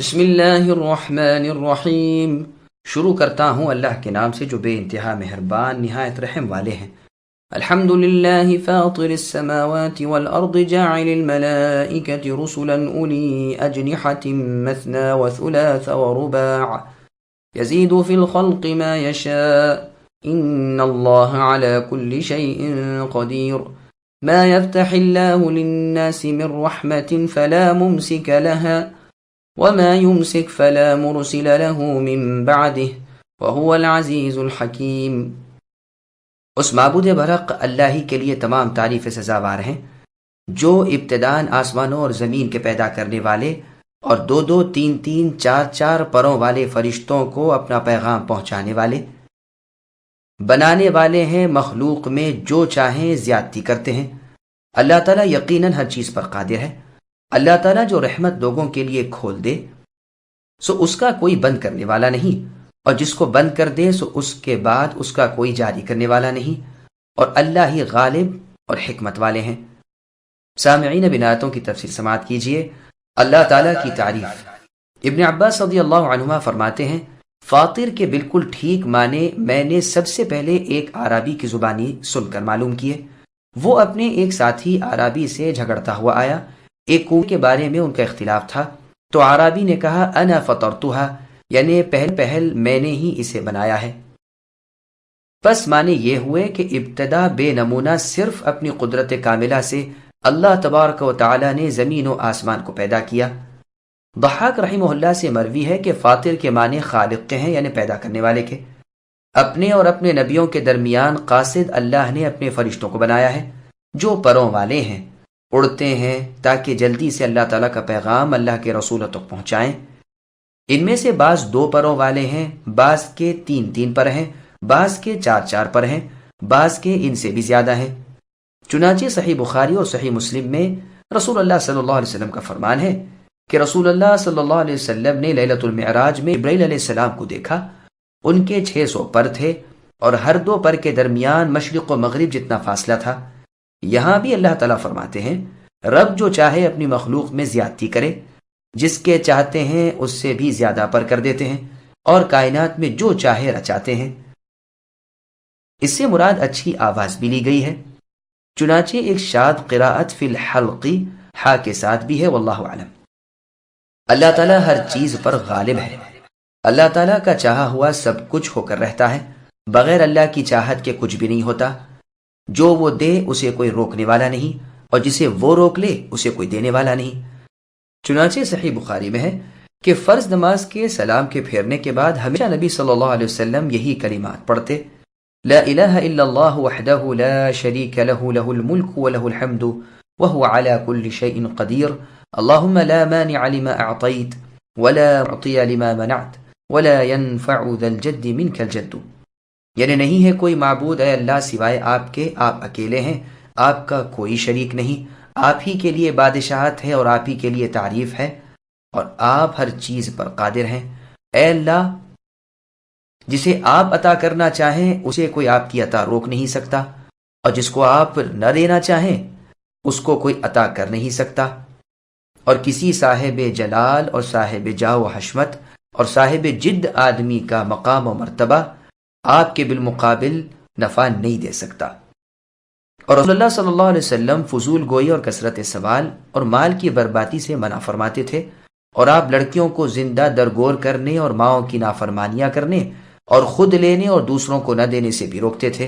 بسم اللہ الرحمن الرحیم۔ شروع کرتا ہوں اللہ کے نام سے جو بے انتہا مہربان نہایت رحم والے ہیں۔ الحمد للہ فاطر السماوات والارض جاعل الملائکة رسلا اولی اجنحة مثنى وثلاث ورباع يزيد في الخلق ما يشاء ان اللہ على كل شيء قدیر۔ ما يفتح الله للناس من رحمة فلا ممسك لها وما يمسك فلا مرسل له من بعده وهو العزيز الحكيم۔ اس معبود برحق اللہ ہی کے لیے تمام تعریف سزاوار ہیں جو ابتداً آسمانوں اور زمین کے پیدا کرنے والے اور دو دو تین تین چار چار پروں والے فرشتوں کو اپنا پیغام پہنچانے والے بنانے والے ہیں، مخلوق میں جو چاہیں زیادتی کرتے ہیں۔ اللہ تعالیٰ یقیناً ہر چیز پر قادر ہے۔ اللہ تعالیٰ جو رحمت لوگوں کے لیے کھول دے سو اس کا کوئی بند کرنے والا نہیں، اور جس کو بند کر دے سو اس کے بعد اس کا کوئی جاری کرنے والا نہیں، اور اللہ ہی غالب اور حکمت والے ہیں۔ سامعین بناتوں کی تفسیر سماعت کیجئے۔ اللہ تعالیٰ کی تعریف۔ ابن عباس رضی اللہ عنہما فرماتے ہیں، فاطر کے بالکل ٹھیک معنی میں نے سب سے پہلے ایک عربی کی زبانی سن کر معلوم کیے۔ وہ اپنے ایک ساتھی عربی سے جھگڑتا ہوا آیا۔ ایک کنویں کے بارے میں ان کا اختلاف تھا، تو عربی نے کہا انا فطرتها، یعنی پہل میں نے ہی اسے بنایا ہے۔ پس معنی یہ ہوئے کہ ابتدا بے نمونہ صرف اپنی قدرت کاملہ سے اللہ تبارک و تعالی نے زمین و آسمان کو پیدا کیا۔ ضحاک رحمہ اللہ سے مروی ہے کہ فاطر کے معنی خالق کے ہیں، یعنی پیدا کرنے والے کے۔ اپنے اور اپنے نبیوں کے درمیان قاصد اللہ نے اپنے فرشتوں کو بنایا ہے جو پروں والے ہیں، اڑتے ہیں تاکہ جلدی سے اللہ تعالیٰ کا پیغام اللہ کے رسولوں تک پہنچائیں۔ ان میں سے بعض دو پروں والے ہیں، بعض کے تین تین پر ہیں، بعض کے چار چار پر ہیں، بعض کے ان سے بھی زیادہ ہیں۔ چنانچہ صحیح بخاری اور صحیح مسلم میں رسول اللہ صلی اللہ علیہ وسلم کا فرمان ہے کہ رسول اللہ صلی اللہ علیہ وسلم نے لیلۃ المعراج میں جبرائیل علیہ السلام کو دیکھا۔ ان کے 600 پر تھے اور ہر دو پر کے درمیان مشرق و مغرب جتنا فاصلہ تھا۔ یہاں بھی اللہ تعالیٰ فرماتے ہیں، رب جو چاہے اپنی مخلوق میں زیادتی کرے، جس کے چاہتے ہیں اس سے بھی زیادہ پر کر دیتے ہیں، اور کائنات میں جو چاہے رچاتے ہیں۔ اس سے مراد اچھی آواز بھی لی گئی ہے، چنانچہ ایک شاد قراءت فی الحلقی ہا کے ساتھ بھی ہے، واللہ اعلم۔ اللہ تعالیٰ ہر چیز پر غالب ہے۔ اللہ تعالیٰ کا چاہا ہوا سب کچھ ہو کر رہتا ہے، بغیر اللہ کی چاہت کے کچھ بھی نہیں ہوتا۔ جو وہ دے اسے کوئی روکنے والا نہیں، اور جسے وہ روک لے اسے کوئی دینے والا نہیں۔ چنانچہ صحیح بخاری میں ہے کہ فرض نماز کے سلام کے پھیرنے کے بعد ہمیشہ نبی صلی اللہ علیہ وسلم یہی کلمات پڑھتے، لا الہ الا اللہ وحدہ لا شریک لہ، لہ الملک ولہ الحمد وہو علی کل شیء قدیر، اللہم لا مانع لما اعطیت ولا معطی لما منعت ولا ينفع ذا الجد منک الجد، یعنی نہیں ہے کوئی معبود اے اللہ سوائے آپ کے، آپ اکیلے ہیں، آپ کا کوئی شریک نہیں، آپ ہی کے لیے بادشاہت ہے اور آپ ہی کے لیے تعریف ہے، اور آپ ہر چیز پر قادر ہیں۔ اے اللہ، جسے آپ عطا کرنا چاہیں اسے کوئی آپ کی عطا روک نہیں سکتا، اور جس کو آپ نہ دینا چاہیں اس کو کوئی عطا کر نہیں سکتا، اور کسی صاحب جلال اور صاحب جاہ و حشمت اور صاحب جد آدمی کا مقام و مرتبہ آپ کے بالمقابل نفع نہیں دے سکتا۔ اور رسول اللہ صلی اللہ علیہ وسلم فضول گوئی اور کثرت سوال اور مال کی بربادی سے منع فرماتے تھے، اور آپ لڑکیوں کو زندہ درگور کرنے اور ماؤں کی نافرمانیاں کرنے اور خود لینے اور دوسروں کو نہ دینے سے بھی روکتے تھے،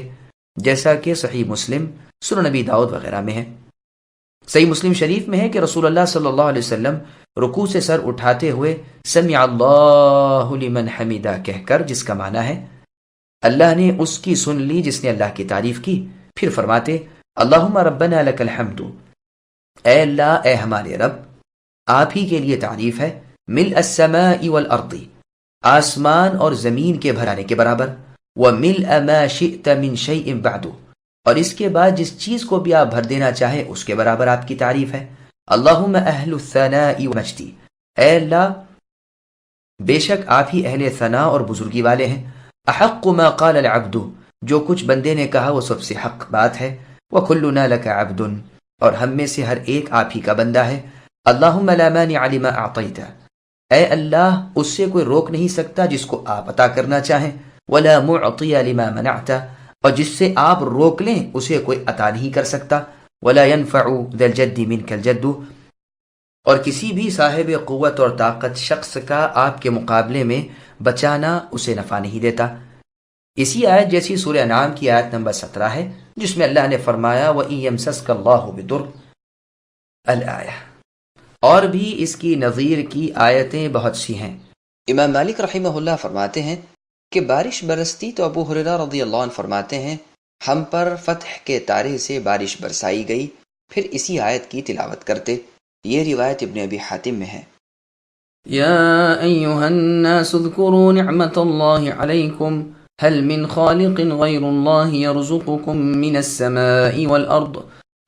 جیسا کہ صحیح مسلم، سنن نبی داؤد وغیرہ میں ہے۔ صحیح مسلم شریف میں ہے کہ رسول اللہ صلی اللہ علیہ وسلم رکوع سے سر اٹھاتے ہوئے سمع اللہ لمن حمدہ کہہ کر، جس کا معنی ہے اللہ نے اس کی سن لی جس نے اللہ کی تعریف کی، پھر فرماتے اللہم ربنا لک الحمد، اے اللہ، اے ہمارے رب، آپ ہی کے لیے تعریف ہے، ملء السماء والارض، آسمان اور زمین کے بھرانے کے برابر، وملء ما شئت من شیء بعد، اور اس کے بعد جس چیز کو بھی آپ بھر دینا چاہیں اس کے برابر آپ کی تعریف ہے۔ اللہم اہل الثناء والمجد، اے اللہ، بے شک آپ ہی اہل ثناء اور بزرگی والے ہیں۔ احق ما قال العبد، جو کچھ بندے نے کہا وہ سب سے حق بات ہے۔ وکلنا لک عبد، اور ہم میں سے ہر ایک آپ ہی کا بندہ ہے۔ اللہم لا مانع لما اعطیت، اے اللہ اس سے کوئی روک نہیں سکتا جس کو آپ عطا کرنا چاہیں، ولا معطی لما منعت، اور جس سے آپ روک لیں اسے کوئی عطا نہیں کر سکتا، ولا ينفع ذا الجد منك الجد، اور کسی بھی صاحب قوت اور طاقت شخص کا آپ کے مقابلے میں بچانا اسے نفع نہیں دیتا۔ اسی آیت جیسی سورہ انعام کی آیت نمبر 17 ہے، جس میں اللہ نے فرمایا وَإِن يَمْسَسْكَ اللَّهُ بِضُرٍّ الآیہ، اور بھی اس کی نظیر کی آیتیں بہت سی ہیں۔ امام مالک رحمہ اللہ فرماتے ہیں کہ بارش برستی تو ابو ہریرہ رضی اللہ عنہ فرماتے ہیں ہم پر فتح کے تارے سے بارش برسائی گئی، پھر اسی آیت کی تلاوت کرتے۔ یہ روایت ابن ابی حاتم میں ہے۔ یا ایہا الناس اذکروا نعمت اللہ علیکم هل من خالق غیر اللہ يرزقكم من السماء والارض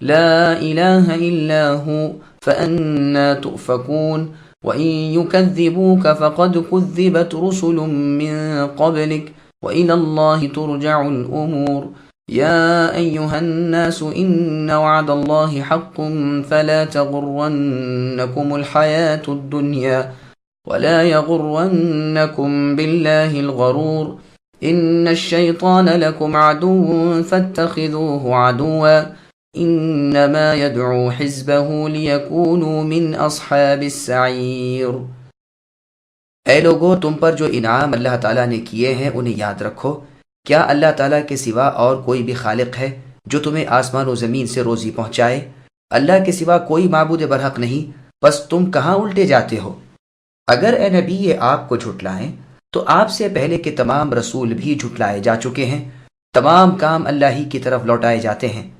لا الہ الا هو فأنا تؤفکون وَإِن يُكَذِّبُوكَ فَقَدْ كُذِّبَتْ رُسُلٌ مِّن قَبْلِكَ وَإِلَى اللَّهِ تُرْجَعُ الْأُمُورُ يَا أَيُّهَا النَّاسُ إِنَّ وَعْدَ اللَّهِ حَقٌّ فَلَا تَغُرَّنَّكُمُ الْحَيَاةُ الدُّنْيَا وَلَا يَغُرَّنَّكُمْ بِاللَّهِ الْغَرُورُ إِنَّ الشَّيْطَانَ لَكُمْ عَدُوٌّ فَاتَّخِذُوهُ عَدُوًّا انما يدعو حزبه ليكونوا من اصحاب السعیر۔ اے لوگو، تم پر جو انعام اللہ تعالیٰ نے کیے ہیں انہیں یاد رکھو۔ کیا اللہ تعالیٰ کے سوا اور کوئی بھی خالق ہے جو تمہیں آسمان و زمین سے روزی پہنچائے؟ اللہ کے سوا کوئی معبود برحق نہیں، بس تم کہاں الٹے جاتے ہو؟ اگر اے نبی یہ آپ کو جھٹلائیں تو آپ سے پہلے کے تمام رسول بھی جھٹلائے جا چکے ہیں۔ تمام کام اللہ ہی کی طرف لوٹائے جاتے ہیں۔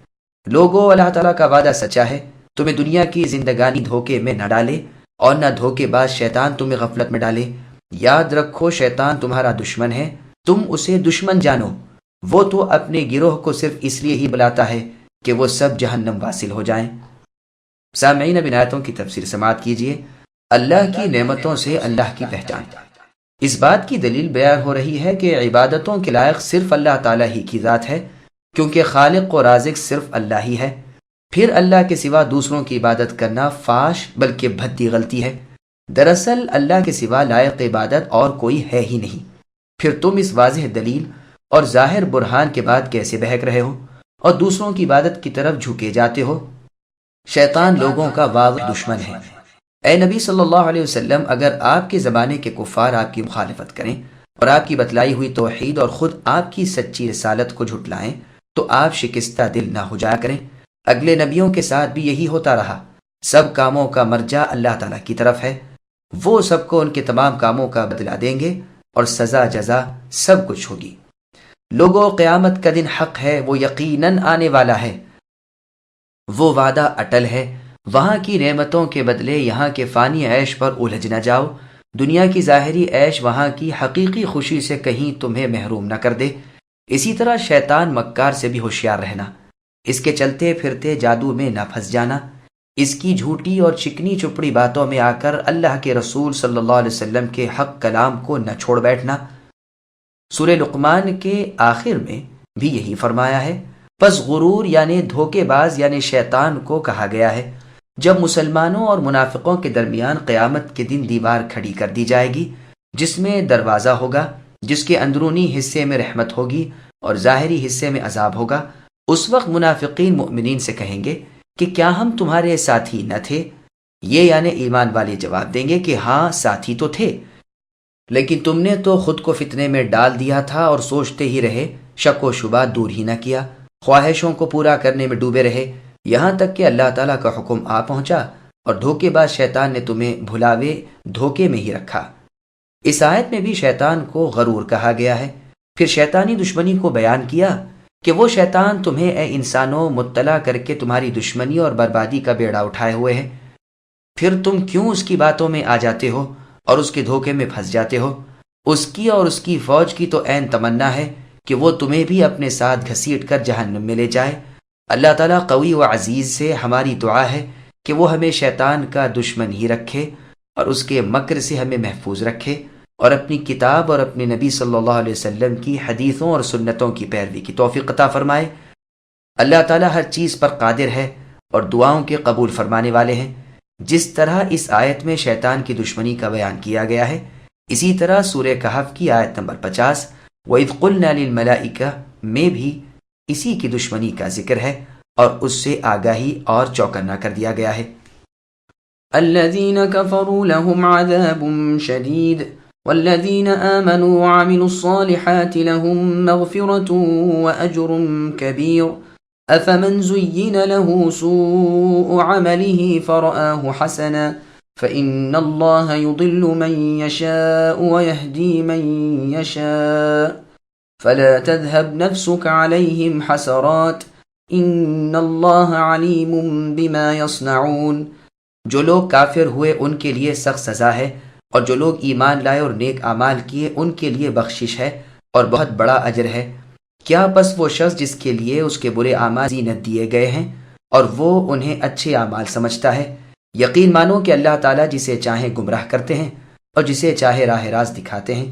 لوگو، اللہ تعالیٰ کا وعدہ سچا ہے، تمہیں دنیا کی زندگانی دھوکے میں نہ ڈالے اور نہ دھوکے باز شیطان تمہیں غفلت میں ڈالے۔ یاد رکھو شیطان تمہارا دشمن ہے، تم اسے دشمن جانو۔ وہ تو اپنے گروہ کو صرف اس لیے ہی بلاتا ہے کہ وہ سب جہنم واصل ہو جائیں۔ سامعین، اب ان آیتوں کی تفسیر سماعت کیجیے۔ اللہ کی نعمتوں سے اللہ کی پہچان۔ اس بات کی دلیل بیان ہو رہی ہے کہ عبادتوں کے لائق صرف اللہ تعالیٰ ہی کی ذات ہے، کیونکہ خالق و رازق صرف اللہ ہی ہے۔ پھر اللہ کے سوا دوسروں کی عبادت کرنا فاش بلکہ بھدی غلطی ہے۔ دراصل اللہ کے سوا لائق عبادت اور کوئی ہے ہی نہیں۔ پھر تم اس واضح دلیل اور ظاہر برہان کے بعد کیسے بہک رہے ہو اور دوسروں کی عبادت کی طرف جھکے جاتے ہو؟ شیطان لوگوں کا واضح دشمن ہے۔ اے نبی صلی اللہ علیہ وسلم، اگر آپ کے زمانے کے کفار آپ کی مخالفت کریں اور آپ کی بتلائی ہوئی توحید اور خود آپ کی سچی رسالت کو جھٹلائیں تو آپ شکستہ دل نہ ہو جایا کریں۔ اگلے نبیوں کے ساتھ بھی یہی ہوتا رہا۔ سب کاموں کا مرجع اللہ تعالیٰ کی طرف ہے، وہ سب کو ان کے تمام کاموں کا بدلہ دیں گے اور سزا جزا سب کچھ ہوگی۔ لوگوں، قیامت کا دن حق ہے، وہ یقیناً آنے والا ہے۔ وہ وعدہ اٹل ہے، وہاں کی نعمتوں کے بدلے یہاں کے فانی عیش پر الجھ نہ جاؤ۔ دنیا کی ظاہری عیش وہاں کی حقیقی خوشی سے کہیں تمہیں محروم نہ کر دے۔ اسی طرح شیطان مکار سے بھی ہوشیار رہنا، اس کے چلتے پھرتے جادو میں نہ پھنس جانا، اس کی جھوٹی اور چکنی چپڑی باتوں میں آ کر اللہ کے رسول صلی اللہ علیہ وسلم کے حق کلام کو نہ چھوڑ بیٹھنا۔ سورہ لقمان کے آخر میں بھی یہی فرمایا ہے۔ پس غرور یعنی دھوکے باز یعنی شیطان کو کہا گیا ہے۔ جب مسلمانوں اور منافقوں کے درمیان قیامت کے دن دیوار کھڑی کر دی جائے گی، جس میں دروازہ ہوگا، جس کے اندرونی حصے میں رحمت ہوگی اور ظاہری حصے میں عذاب ہوگا، اس وقت منافقین مؤمنین سے کہیں گے کہ کیا ہم تمہارے ساتھی نہ تھے؟ یہ یعنی ایمان والے جواب دیں گے کہ ہاں ساتھی تو تھے، لیکن تم نے تو خود کو فتنے میں ڈال دیا تھا اور سوچتے ہی رہے، شک و شبہ دور ہی نہ کیا، خواہشوں کو پورا کرنے میں ڈوبے رہے، یہاں تک کہ اللہ تعالیٰ کا حکم آ پہنچا اور دھوکے باز شیطان نے تمہیں بھلاوے دھوکے میں ہی رکھا۔ اس آیت میں بھی شیطان کو غرور کہا گیا ہے۔ پھر شیطانی دشمنی کو بیان کیا کہ وہ شیطان تمہیں اے انسانوں مطلع کر کے تمہاری دشمنی اور بربادی کا بیڑا اٹھائے ہوئے ہے، پھر تم کیوں اس کی باتوں میں آ جاتے ہو اور اس کے دھوکے میں پھنس جاتے ہو؟ اس کی اور اس کی فوج کی تو عین تمنا ہے کہ وہ تمہیں بھی اپنے ساتھ گھسیٹ کر جہنم میں لے جائے۔ اللہ تعالیٰ قوی و عزیز سے ہماری دعا ہے کہ وہ ہمیں شیطان کا دشمن ہی رکھے اور اس کے مکر سے ہمیں محفوظ رکھے اور اپنی کتاب اور اپنے نبی صلی اللہ علیہ وسلم کی حدیثوں اور سنتوں کی پیروی کی توفیق عطا فرمائے۔ اللہ تعالیٰ ہر چیز پر قادر ہے اور دعاؤں کے قبول فرمانے والے ہیں۔ جس طرح اس آیت میں شیطان کی دشمنی کا بیان کیا گیا ہے، اسی طرح سورہ کہف کی آیت نمبر 50 وَإِذْ قُلْنَا لِلْمَلَائِكَةِ میں بھی اسی کی دشمنی کا ذکر ہے اور اس سے آگاہی اور چوکنا کر دیا گیا ہے۔ الذين كفروا لهم عذاب شديد والذين آمنوا وعملوا الصالحات لهم مغفرة وأجر كبير أفمن زين له سوء عمله فرآه حسنا فإن الله يضل من يشاء ويهدي من يشاء فلا تذهب نفسك عليهم حسرات إن الله عليم بما يصنعون۔ جو لوگ کافر ہوئے ان کے لیے سخت سزا ہے، اور جو لوگ ایمان لائے اور نیک اعمال کیے ان کے لیے بخشش ہے اور بہت بڑا اجر ہے۔ کیا پس وہ شخص جس کے لیے اس کے برے اعمال زینت دیے گئے ہیں اور وہ انہیں اچھے اعمال سمجھتا ہے؟ یقین مانو کہ اللہ تعالیٰ جسے چاہے گمراہ کرتے ہیں اور جسے چاہے راہ راست دکھاتے ہیں۔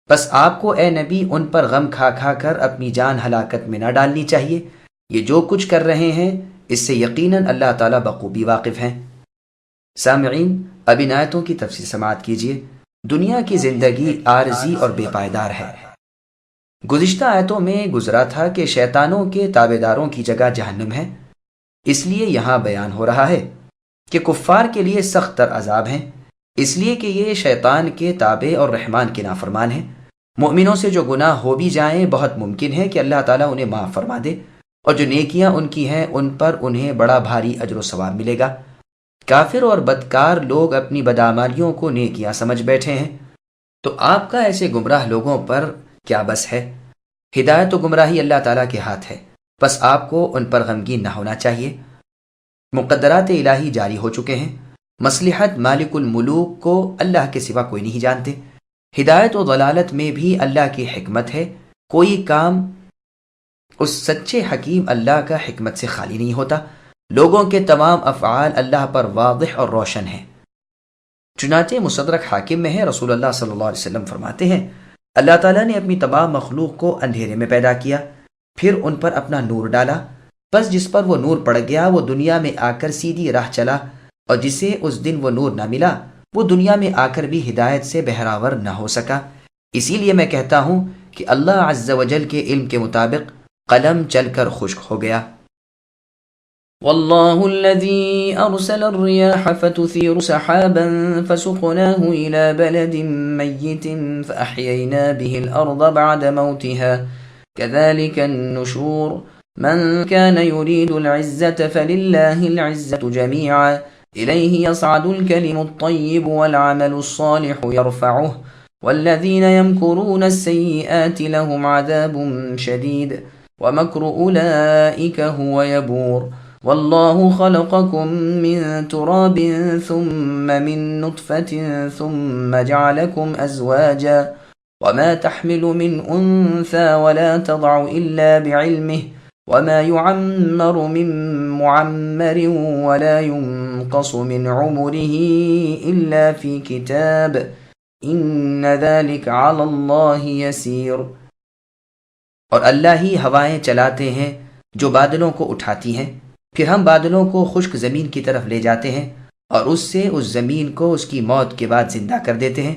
بس آپ کو اے نبی ان پر غم کھا کھا کر اپنی جان ہلاکت میں نہ ڈالنی چاہیے۔ یہ جو کچھ کر رہے ہیں اس سے یقیناً اللہ تعالیٰ بخوبی واقف ہیں۔ سامعین، اب ان آیتوں کی تفصیل سماعت کیجیے۔ دنیا کی زندگی عارضی اور بے پائیدار ہے۔ گزشتہ آیتوں میں گزرا تھا کہ شیطانوں کے تابع داروں کی جگہ جہنم ہے، اس لیے یہاں بیان ہو رہا ہے کہ کفار کے لیے سخت تر عذاب ہیں، اس لیے کہ یہ شیطان کے تابع اور رحمان کے نافرمان ہیں۔ مومنوں سے جو گناہ ہو بھی جائیں بہت ممکن ہے کہ اللہ تعالیٰ انہیں معاف فرما دے، اور جو نیکیاں ان کی ہیں ان پر انہیں بڑا بھاری اجر و ثواب ملے گا۔ کافر اور بدکار لوگ اپنی بدعمالیوں کو نیکیاں سمجھ بیٹھے ہیں، تو آپ کا ایسے گمراہ لوگوں پر کیا بس ہے؟ ہدایت و گمراہی اللہ تعالیٰ کے ہاتھ ہے، بس آپ کو ان پر غمگین نہ ہونا چاہیے۔ مقدرات الہی جاری ہو چکے ہیں، مصلحت مالک الملوک کو اللہ کے سوا کوئی نہیں جانتے۔ ہدایت و ضلالت میں بھی اللہ کی حکمت ہے، کوئی کام اس سچے حکیم اللہ کا حکمت سے خالی نہیں ہوتا۔ لوگوں کے تمام افعال اللہ پر واضح اور روشن ہیں۔ چنانچہ مستدرک حاکم میں ہے، رسول اللہ صلی اللہ علیہ وسلم فرماتے ہیں، اللہ تعالیٰ نے اپنی تمام مخلوق کو اندھیرے میں پیدا کیا، پھر ان پر اپنا نور ڈالا، بس جس پر وہ نور پڑ گیا وہ دنیا میں آ کر سیدھی راہ چلا، اور جسے اس دن وہ نور نہ ملا وہ دنیا میں آ کر بھی ہدایت سے بہراور نہ ہو سکا۔ اسی لیے میں کہتا ہوں کہ اللہ عز و جل کے علم کے مطابق قلم چل کر خشک ہو گیا۔ والله الذي أرسل الرياح فتثير سحابا فسقناه إلى بلد ميت فأحيينا به الأرض بعد موتها كذلك النشور من كان يريد العزة فلله العزة جميعا إليه يصعد الكلم الطيب والعمل الصالح يرفعه والذين يمكرون السيئات لهم عذاب شديد ومكر أولئك هو يبور والله خلقكم من تراب ثم من نطفة ثم جعلكم أزواجا وما تحمل من أنثى ولا تضع إلا بعلمه وما يعمر من معمر ولا ينقص من عمره إلا في كتاب إن ذلك على الله يسير۔ اور اللہ ہی ہوائیں چلاتے ہیں جو بادلوں کو اٹھاتی ہیں، پھر ہم بادلوں کو خشک زمین کی طرف لے جاتے ہیں اور اس سے اس زمین کو اس کی موت کے بعد زندہ کر دیتے ہیں۔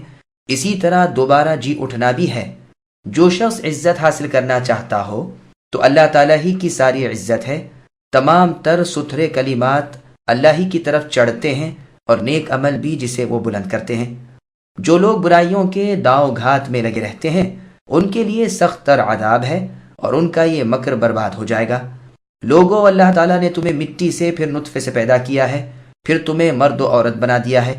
اسی طرح دوبارہ جی اٹھنا بھی ہے۔ جو شخص عزت حاصل کرنا چاہتا ہو تو اللہ تعالیٰ ہی کی ساری عزت ہے۔ تمام تر ستھرے کلمات اللہ ہی کی طرف چڑھتے ہیں اور نیک عمل بھی جسے وہ بلند کرتے ہیں۔ جو لوگ برائیوں کے داؤ گھات میں لگے رہتے ہیں ان کے لیے سخت تر عذاب ہے اور ان کا یہ مکر برباد ہو جائے گا۔ لوگو، اللہ تعالیٰ نے تمہیں مٹی سے پھر نطفے سے پیدا کیا ہے، پھر تمہیں مرد و عورت بنا دیا ہے۔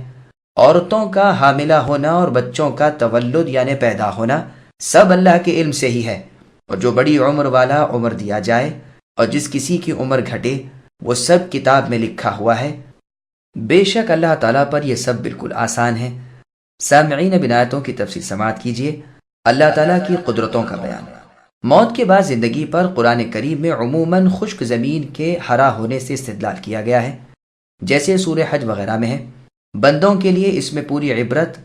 عورتوں کا حاملہ ہونا اور بچوں کا تولد یعنی پیدا ہونا سب اللہ کے علم سے ہی ہے، اور جو بڑی عمر والا عمر دیا جائے اور جس کسی کی عمر گھٹے وہ سب کتاب میں لکھا ہوا ہے۔ بے شک اللہ تعالیٰ پر یہ سب بالکل آسان ہے۔ سامعین، اب آیتوں کی تفصیل سماعت کیجیے۔ اللہ تعالیٰ کی قدرتوں کا بیان۔ موت کے بعد زندگی پر قرآن کریم میں عموماً خشک زمین کے ہرا ہونے سے استدلال کیا گیا ہے، جیسے سورہ حج وغیرہ میں ہے۔ بندوں کے لیے اس میں پوری عبرت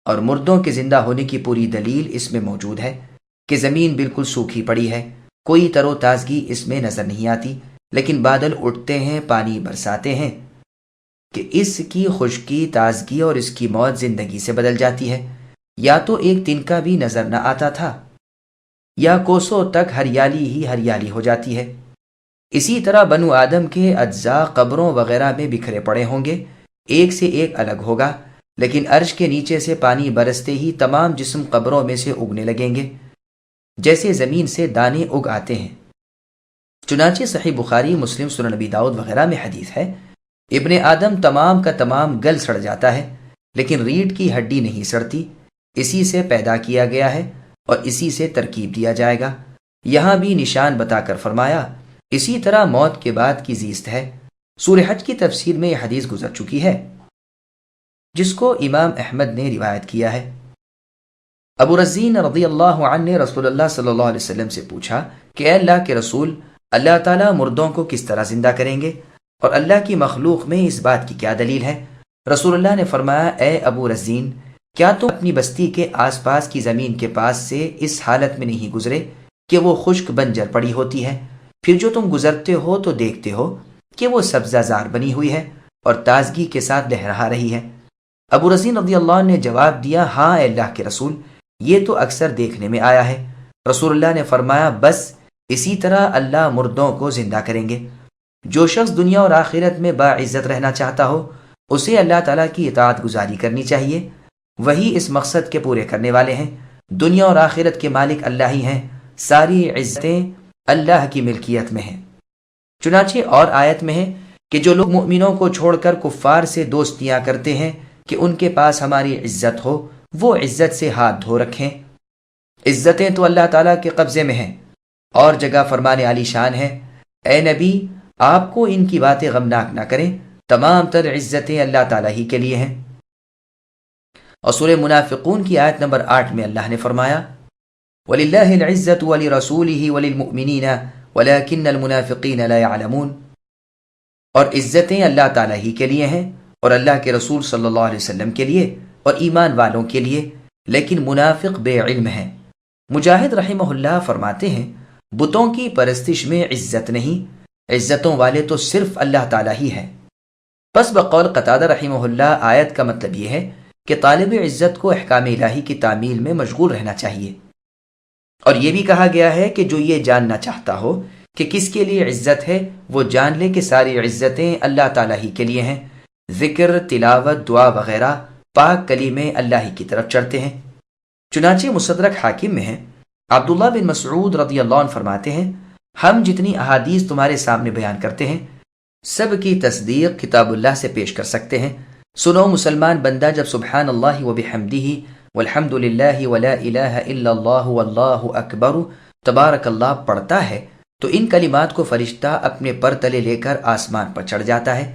اور مردوں کے زندہ ہونے کی پوری دلیل اس میں موجود ہے کہ زمین بالکل سوکھی پڑی ہے، کوئی تر و تازگی اس میں نظر نہیں آتی، لیکن بادل اٹھتے ہیں، پانی برساتے ہیں۔ کہ اس کی خشکی تازگی اور اس کی موت زندگی سے بدل جاتی ہے، یا تو ایک تنکا بھی نظر نہ آتا تھا یا کوسوں تک ہریالی ہی ہریالی ہو جاتی ہے۔ اسی طرح بنو آدم کے اجزاء قبروں وغیرہ میں بکھرے پڑے ہوں گے، ایک سے ایک الگ ہوگا، لیکن عرش کے نیچے سے پانی برستے ہی تمام جسم قبروں میں سے اگنے لگیں گے جیسے زمین سے دانے اگ آتے ہیں۔ چنانچہ صحیح بخاری، مسلم، سنن نبی داؤد وغیرہ میں حدیث ہے، ابن آدم تمام کا تمام گل سڑ جاتا ہے، لیکن ریڑھ کی ہڈی نہیں سڑتی، اسی سے پیدا کیا گیا ہے اور اسی سے ترکیب دیا جائے گا۔ یہاں بھی نشان بتا کر فرمایا اسی طرح موت کے بعد کی زیست ہے۔ سورہ حج کی تفسیر میں یہ حدیث گزر چکی ہے، جس کو امام احمد نے روایت کیا ہے۔ ابو رزین رضی اللہ عنہ نے رسول اللہ صلی اللہ علیہ وسلم سے پوچھا کہ اے اللہ کے رسول، اللہ تعالیٰ مردوں کو کس طرح زندہ کریں گے، اور اللہ کی مخلوق میں اس بات کی کیا دلیل ہے؟ رسول اللہ نے فرمایا، اے ابو رزین، کیا تم اپنی بستی کے آس پاس کی زمین کے پاس سے اس حالت میں نہیں گزرے کہ وہ خشک بنجر پڑی ہوتی ہے، پھر جو تم گزرتے ہو تو دیکھتے ہو کہ وہ سبزہ زار بنی ہوئی ہے اور تازگی کے ساتھ لہرا رہی ہے؟ ابو رزین رضی اللہ عنہ نے جواب دیا، ہاں اے اللہ کے رسول، یہ تو اکثر دیکھنے میں آیا ہے۔ رسول اللہ نے فرمایا، بس اسی طرح اللہ مردوں کو زندہ کریں گے۔ جو شخص دنیا اور آخرت میں باعزت رہنا چاہتا ہو، اسے اللہ تعالیٰ کی اطاعت گزاری کرنی چاہیے، وہی اس مقصد کے پورے کرنے والے ہیں۔ دنیا اور آخرت کے مالک اللہ ہی ہیں، ساری عزتیں اللہ کی ملکیت میں ہیں۔ چنانچہ اور آیت میں ہے کہ جو لوگ مؤمنوں کو چھوڑ کر کفار سے دوستیاں کرتے ہیں کہ ان کے پاس ہماری عزت ہو، وہ عزت سے ہاتھ دھو رکھیں۔ عزتیں تو اللہ تعالیٰ کے قبضے میں ہیں۔ اور جگہ فرمانے علی شان ہے، اے نبی، آپ کو ان کی باتیں غمناک نہ کریں، تمام تر عزتیں اللہ تعالیٰ ہی کے لیے ہیں۔ اور سورہ منافقون کی آیت نمبر 8 میں اللہ نے فرمایا، وَلِلَّهِ الْعِزَّةُ وَلِرَسُولِهِ وَلِلْمُؤْمِنِينَ وَلَكِنَّ الْمُنَافِقِينَ لَا يَعْلَمُونَ۔ اور عزتیں اللہ تعالیٰ ہی کے لیے ہیں اور اللہ کے رسول صلی اللہ علیہ وسلم کے لیے اور ایمان والوں کے لیے، لیکن منافق بے علم ہیں۔ مجاہد رحمہ اللہ فرماتے ہیں، بتوں کی پرستش میں عزت نہیں، عزتوں والے تو صرف اللہ تعالیٰ ہی ہے۔ پس بقول قتادہ رحمہ اللہ آیت کا مطلب یہ ہے کہ طالب عزت کو احکام الہی کی تعمیل میں مشغول رہنا چاہیے۔ اور یہ بھی کہا گیا ہے کہ جو یہ جاننا چاہتا ہو کہ کس کے لیے عزت ہے، وہ جان لے کہ ساری عزتیں اللہ تعالیٰ ہی کے لیے ہیں۔ ذکر، تلاوت، دعا وغیرہ پاک کلیمے اللہ ہی کی طرف چڑھتے ہیں۔ چنانچہ مستدرک حاکم میں ہے، عبداللہ بن مسعود رضی اللہ عنہ فرماتے ہیں، ہم جتنی احادیث تمہارے سامنے بیان کرتے ہیں، سب کی تصدیق کتاب اللہ سے پیش کر سکتے ہیں۔ سنو، مسلمان بندہ جب سبحان اللہ و بحمدہ والحمد للہ ولا الہ الا اللہ واللہ اکبر تبارک اللہ پڑھتا ہے تو ان کلمات کو فرشتہ اپنے پر تلے لے کر آسمان پر چڑھ جاتا ہے۔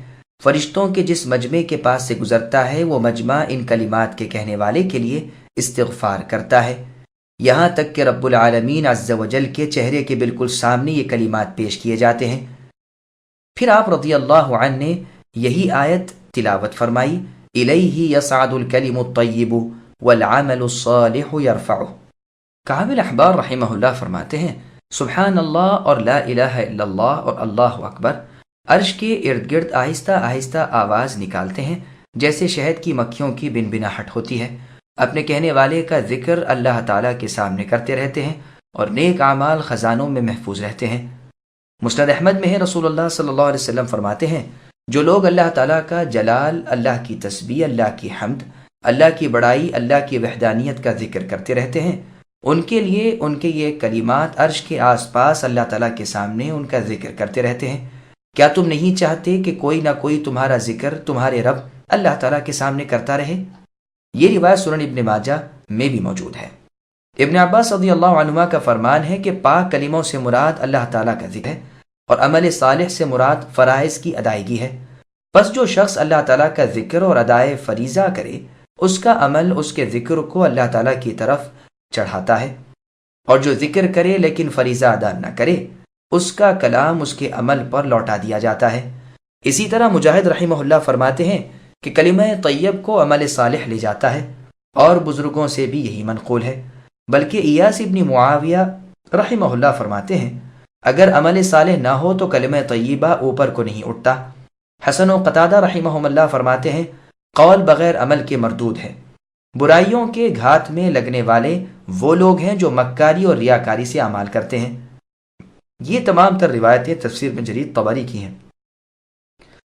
فرشتوں کے جس مجمع کے پاس سے گزرتا ہے، وہ مجمع ان کلمات کے کہنے والے کے لیے استغفار کرتا ہے، یہاں تک کہ رب العالمین عز و جل کے چہرے کے بالکل سامنے یہ کلمات پیش کیے جاتے ہیں۔ پھر آپ رضی اللہ عنہ نے یہی آیت تلاوت فرمائی، الیہ یصعد الکلم الطیب والعمل الصالح یرفعہ۔ کامل احبار رحمہ اللہ فرماتے ہیں، سبحان اللہ اور لا الہ الا اللہ اور اللہ اکبر عرش کے ارد گرد آہستہ آہستہ آواز نکالتے ہیں، جیسے شہد کی مکھیوں کی بنبناہٹ ہوتی ہے۔ اپنے کہنے والے کا ذکر اللہ تعالیٰ کے سامنے کرتے رہتے ہیں اور نیک اعمال خزانوں میں محفوظ رہتے ہیں۔ مسند احمد میں ہے، رسول اللہ صلی اللہ علیہ وسلم فرماتے ہیں، جو لوگ اللہ تعالیٰ کا جلال، اللہ کی تسبیح، اللہ کی حمد، اللہ کی بڑائی، اللہ کی وحدانیت کا ذکر کرتے رہتے ہیں، ان کے لیے ان کے یہ کلمات عرش کے آس پاس اللہ تعالیٰ کے سامنے ان کا ذکر کرتے رہتے ہیں۔ کیا تم نہیں چاہتے کہ کوئی نہ کوئی تمہارا ذکر تمہارے رب اللہ تعالیٰ کے سامنے کرتا رہے؟ یہ روایت سنن ابن ماجہ میں بھی موجود ہے۔ ابن عباس رضی اللہ عنہما کا فرمان ہے کہ پاک کلموں سے مراد اللہ تعالیٰ کا ذکر ہے اور عمل صالح سے مراد فرائض کی ادائیگی ہے۔ پس جو شخص اللہ تعالیٰ کا ذکر اور ادائے فریضہ کرے، اس کا عمل اس کے ذکر کو اللہ تعالیٰ کی طرف چڑھاتا ہے، اور جو ذکر کرے لیکن فریضہ ادا نہ کرے، اس کا کلام اس کے عمل پر لوٹا دیا جاتا ہے۔ اسی طرح مجاہد رحمہ اللہ فرماتے ہیں کہ کلمہ طیب کو عمل صالح لے جاتا ہے، اور بزرگوں سے بھی یہی منقول ہے۔ بلکہ ایاس ابن معاویہ رحمہ اللہ فرماتے ہیں، اگر عمل صالح نہ ہو تو کلمہ طیبہ اوپر کو نہیں اٹھتا، حسن و قتادہ رحمہم اللہ فرماتے ہیں قول بغیر عمل کے مردود ہے۔ برائیوں کے گھات میں لگنے والے وہ لوگ ہیں جو مکاری اور ریاکاری سے اعمال کرتے ہیں۔ یہ تمام تر روایتیں تفسیر ابن جریر طبری کی ہیں۔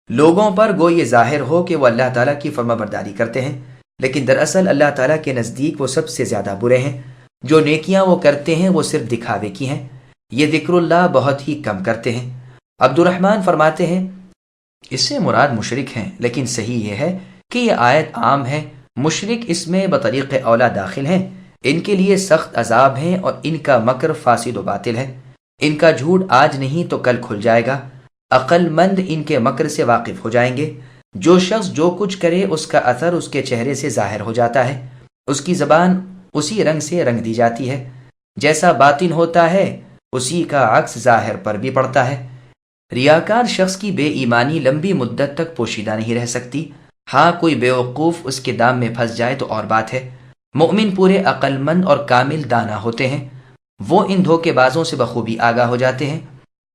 لوگوں پر گو یہ ظاہر ہو کہ وہ اللہ تعالیٰ کی فرما برداری کرتے ہیں، لیکن دراصل اللہ تعالیٰ کے نزدیک وہ سب سے زیادہ برے ہیں۔ جو نیکیاں وہ کرتے ہیں وہ صرف دکھاوے کی ہیں، یہ ذکر اللہ بہت ہی کم کرتے ہیں۔ عبد الرحمن فرماتے ہیں اس سے مراد مشرک ہیں، لیکن صحیح یہ ہے کہ یہ آیت عام ہے۔ مشرک اس میں بطریق اولا داخل ہیں، ان کے لیے سخت عذاب ہیں اور ان کا مکر فاسد و باطل ہے۔ ان کا جھوٹ آج نہیں تو کل کھل جائے گا۔ عقل مند ان کے مکر سے واقف ہو جائیں گے۔ جو شخص جو کچھ کرے اس کا اثر اس کے چہرے سے ظاہر ہو جاتا ہے، اس کی زبان اسی رنگ سے رنگ دی جاتی ہے۔ جیسا باطن ہوتا ہے اسی کا عکس ظاہر پر بھی پڑتا ہے۔ ریاکار شخص کی بے ایمانی لمبی مدت تک پوشیدہ نہیں رہ سکتی۔ ہاں کوئی بیوقوف اس کے دام میں پھنس جائے تو اور بات ہے۔ مومن پورے عقل مند اور کامل دانا ہوتے ہیں، وہ ان دھوکے بازوں سے بخوبی آگاہ ہو جاتے ہیں،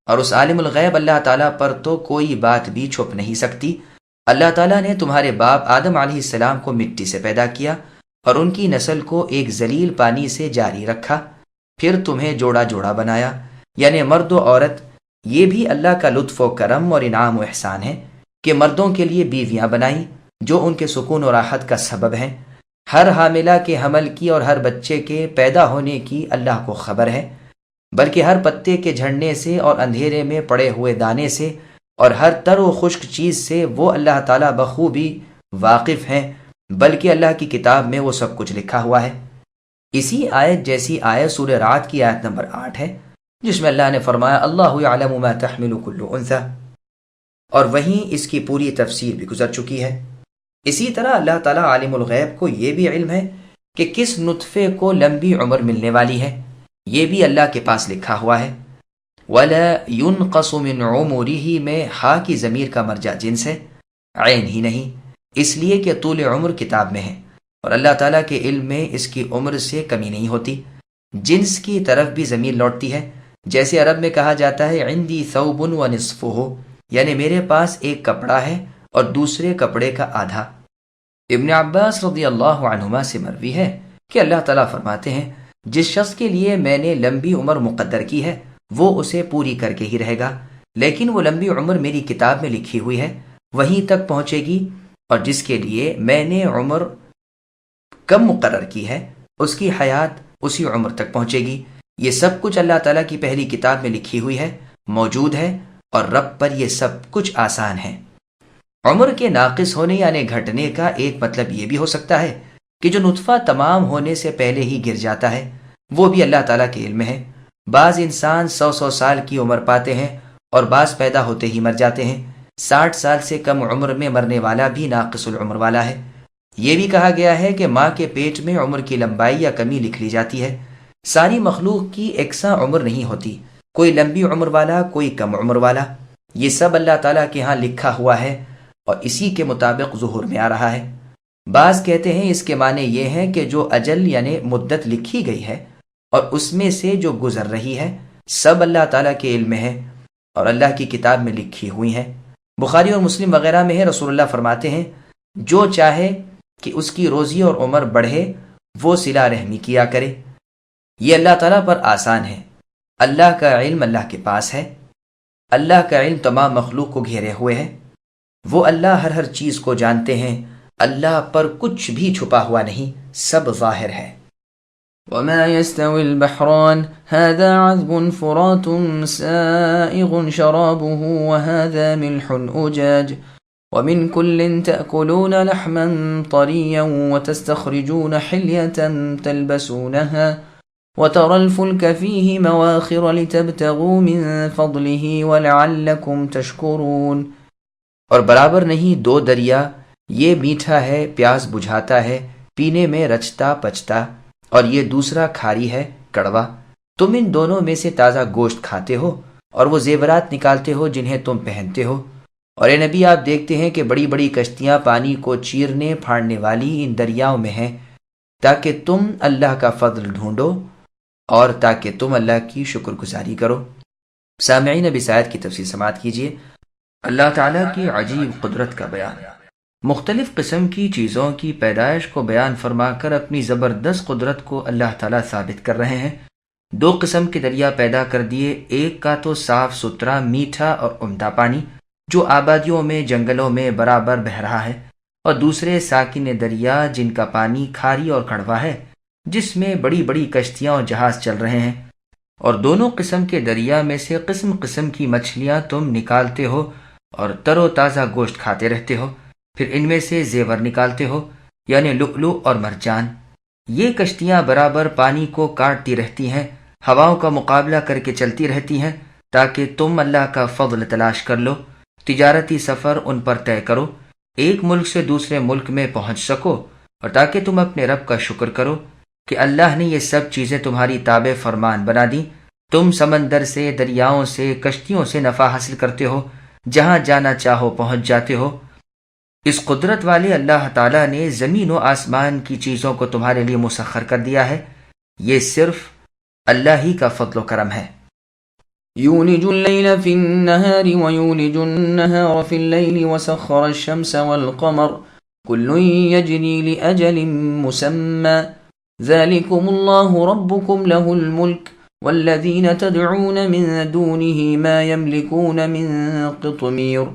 اور اس عالم الغیب اللہ تعالیٰ پر تو کوئی بات بھی چھپ نہیں سکتی۔ اللہ تعالیٰ نے تمہارے باپ آدم علیہ السلام کو مٹی سے پیدا کیا اور ان کی نسل کو ایک ذلیل پانی سے جاری رکھا، پھر تمہیں جوڑا جوڑا بنایا، یعنی مرد و عورت۔ یہ بھی اللہ کا لطف و کرم اور انعام و احسان ہے کہ مردوں کے لیے بیویاں بنائیں جو ان کے سکون و راحت کا سبب ہیں۔ ہر حاملہ کے حمل کی اور ہر بچے کے پیدا ہونے کی اللہ کو خبر ہے، بلکہ ہر پتے کے جھڑنے سے اور اندھیرے میں پڑے ہوئے دانے سے اور ہر تر و خشک چیز سے وہ اللہ تعالیٰ بخوبی واقف ہیں، بلکہ اللہ کی کتاب میں وہ سب کچھ لکھا ہوا ہے۔ اسی آیت جیسی آیت سورہ رعد کی آیت نمبر 8 ہے، جس میں اللہ نے فرمایا اللہ یعلم ما تحمل کل انثی، اور وہیں اس کی پوری تفسیر بھی گزر چکی ہے۔ اسی طرح اللہ تعالیٰ عالم الغیب کو یہ بھی علم ہے کہ کس نطفے کو لمبی عمر ملنے والی ہے، یہ بھی اللہ کے پاس لکھا ہوا ہے۔ وَلَا يُنْقَصُ مِنْ عُمُرِهِ میں ہا کی ضمیر کا مرجع جنس ہے، عین ہی نہیں، اس لیے کہ طول عمر کتاب میں ہے اور اللہ تعالیٰ کے علم میں اس کی عمر سے کمی نہیں ہوتی۔ جنس کی طرف بھی ضمیر لوٹتی ہے، جیسے عرب میں کہا جاتا ہے عندی ثوب ونصفہ، یعنی میرے پاس ایک کپڑا ہے اور دوسرے کپڑے کا آدھا۔ ابن عباس رضی اللہ عنہما سے مروی ہے کہ اللہ تعالیٰ فرماتے ہیں جس شخص کے لیے میں نے لمبی عمر مقدر کی ہے وہ اسے پوری کر کے ہی رہے گا، لیکن وہ لمبی عمر میری کتاب میں لکھی ہوئی ہے وہیں تک پہنچے گی، اور جس کے لیے میں نے عمر کم مقرر کی ہے اس کی حیات اسی عمر تک پہنچے گی۔ یہ سب کچھ اللہ تعالیٰ کی پہلی کتاب میں لکھی ہوئی ہے، موجود ہے، اور رب پر یہ سب کچھ آسان ہے۔ عمر کے ناقص ہونے یعنی گھٹنے کا ایک مطلب یہ بھی ہو سکتا ہے کہ جو نطفہ تمام ہونے سے پہلے ہی گر جاتا ہے وہ بھی اللہ تعالیٰ کے علم ہے۔ بعض انسان 100 سال کی عمر پاتے ہیں اور بعض پیدا ہوتے ہی مر جاتے ہیں۔ 60 سال سے کم عمر میں مرنے والا بھی ناقص العمر والا ہے۔ یہ بھی کہا گیا ہے کہ ماں کے پیٹ میں عمر کی لمبائی یا کمی لکھ لی جاتی ہے۔ ساری مخلوق کی یکساں عمر نہیں ہوتی، کوئی لمبی عمر والا، کوئی کم عمر والا، یہ سب اللہ تعالیٰ کے ہاں لکھا ہوا ہے اور اسی کے مطابق ظہور میں آ رہا ہے۔ بعض کہتے ہیں اس کے معنی یہ ہے کہ جو اجل یعنی مدت لکھی گئی ہے اور اس میں سے جو گزر رہی ہے سب اللہ تعالیٰ کے علم میں ہے اور اللہ کی کتاب میں لکھی ہوئی ہیں۔ بخاری اور مسلم وغیرہ میں ہے، رسول اللہ فرماتے ہیں جو چاہے کہ اس کی روزی اور عمر بڑھے وہ صلہ رحمی کیا کرے، یہ اللہ تعالیٰ پر آسان ہے۔ اللہ کا علم اللہ کے پاس ہے، اللہ کا علم تمام مخلوق کو گھیرے ہوئے ہے، وہ اللہ ہر چیز کو جانتے ہیں، اللہ پر کچھ بھی چھپا ہوا نہیں، سب ظاہر ہے۔ وما يستوي البحران هذا عذب فرات سائغ شرابه وهذا ملح أجاج ومن كل تأكلون لحما طريا وتستخرجون حلية تلبسونها وترى الفلك فيه مواخر لتبتغوا من فضله ولعلكم تشكرون۔ اور برابر نہیں دو دریا، یہ میٹھا ہے، پیاس بجھاتا ہے، پینے میں رچتا پچتا، اور یہ دوسرا کھاری ہے، کڑوا۔ تم ان دونوں میں سے تازہ گوشت کھاتے ہو اور وہ زیورات نکالتے ہو جنہیں تم پہنتے ہو۔ اور اے نبی آپ دیکھتے ہیں کہ بڑی بڑی کشتیاں پانی کو چیرنے پھاڑنے والی ان دریاؤں میں ہیں تاکہ تم اللہ کا فضل ڈھونڈو اور تاکہ تم اللہ کی شکر گزاری کرو۔ سامعین اب اس آیت کی تفسیر سماعت کیجیے۔ اللہ تعالیٰ کی عجیب قدرت کا بیان۔ مختلف قسم کی چیزوں کی پیدائش کو بیان فرما کر اپنی زبردست قدرت کو اللہ تعالیٰ ثابت کر رہے ہیں۔ 2 قسم کے دریا پیدا کر دیے، ایک کا تو صاف ستھرا میٹھا اور عمدہ پانی جو آبادیوں میں جنگلوں میں برابر بہہ رہا ہے، اور دوسرے ساکن دریا جن کا پانی کھاری اور کڑوا ہے، جس میں بڑی بڑی کشتیاں اور جہاز چل رہے ہیں۔ اور دونوں قسم کے دریا میں سے قسم قسم کی مچھلیاں تم نکالتے ہو اور تر و تازہ گوشت کھاتے رہتے ہو، پھر ان میں سے زیور نکالتے ہو، یعنی لؤلؤ اور مرجان۔ یہ کشتیاں برابر پانی کو کاٹتی رہتی ہیں، ہواؤں کا مقابلہ کر کے چلتی رہتی ہیں، تاکہ تم اللہ کا فضل تلاش کر لو، تجارتی سفر ان پر طے کرو، ایک ملک سے دوسرے ملک میں پہنچ سکو، اور تاکہ تم اپنے رب کا شکر کرو کہ اللہ نے یہ سب چیزیں تمہاری تابع فرمان بنا دیں۔ تم سمندر سے، دریاؤں سے، کشتیوں سے نفع حاصل کرتے ہو، جہاں جانا چاہو پہنچ جاتے ہو۔ اس قدرت والے اللہ تعالیٰ نے زمین و آسمان کی چیزوں کو تمہارے لیے مسخر کر دیا ہے، یہ صرف اللہ ہی کا فضل و کرم ہے۔ يولج الليل في النهار ويولج النهار في الليل وسخر الشمس والقمر كل يجري لأجل مسمى ذلكم الله ربكم له الملك والذين تدعون من دونه ما يملكون من قطمير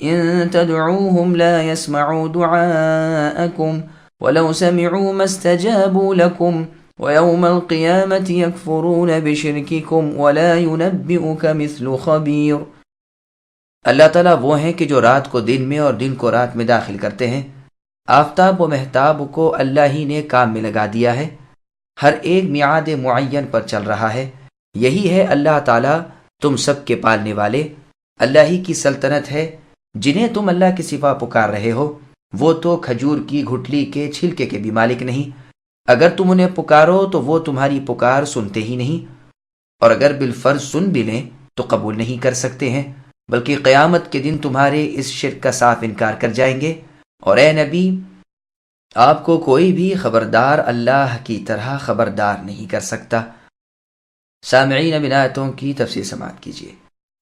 إن تدعوهم لا يسمعوا دعاءكم ولو سمعوا ما استجابوا لكم وَيَوْمَ الْقِيَامَةِ يَكْفُرُونَ بِشِرْكِكُمْ وَلَا يُنَبِّئُكَ مِثْلُ خَبِيرٍ۔ اللہ تعالیٰ وہ ہیں کہ جو رات کو دن میں اور دن کو رات میں داخل کرتے ہیں۔ آفتاب و مہتاب کو اللہ ہی نے کام میں لگا دیا ہے، ہر ایک میعاد معین پر چل رہا ہے۔ یہی ہے اللہ تعالیٰ تم سب کے پالنے والے، اللہ ہی کی سلطنت ہے۔ جنہیں تم اللہ کے سوا پکار رہے ہو وہ تو کھجور کی گھٹلی کے چھلکے کے بھی مالک نہیں، اگر تم انہیں پکارو تو وہ تمہاری پکار سنتے ہی نہیں، اور اگر بالفرض سن بھی لیں تو قبول نہیں کر سکتے ہیں، بلکہ قیامت کے دن تمہارے اس شرک کا صاف انکار کر جائیں گے۔ اور اے نبی، آپ کو کوئی بھی خبردار اللہ کی طرح خبردار نہیں کر سکتا۔ سامعین، اب ان آیتوں کی تفسیر سماعت کیجیے۔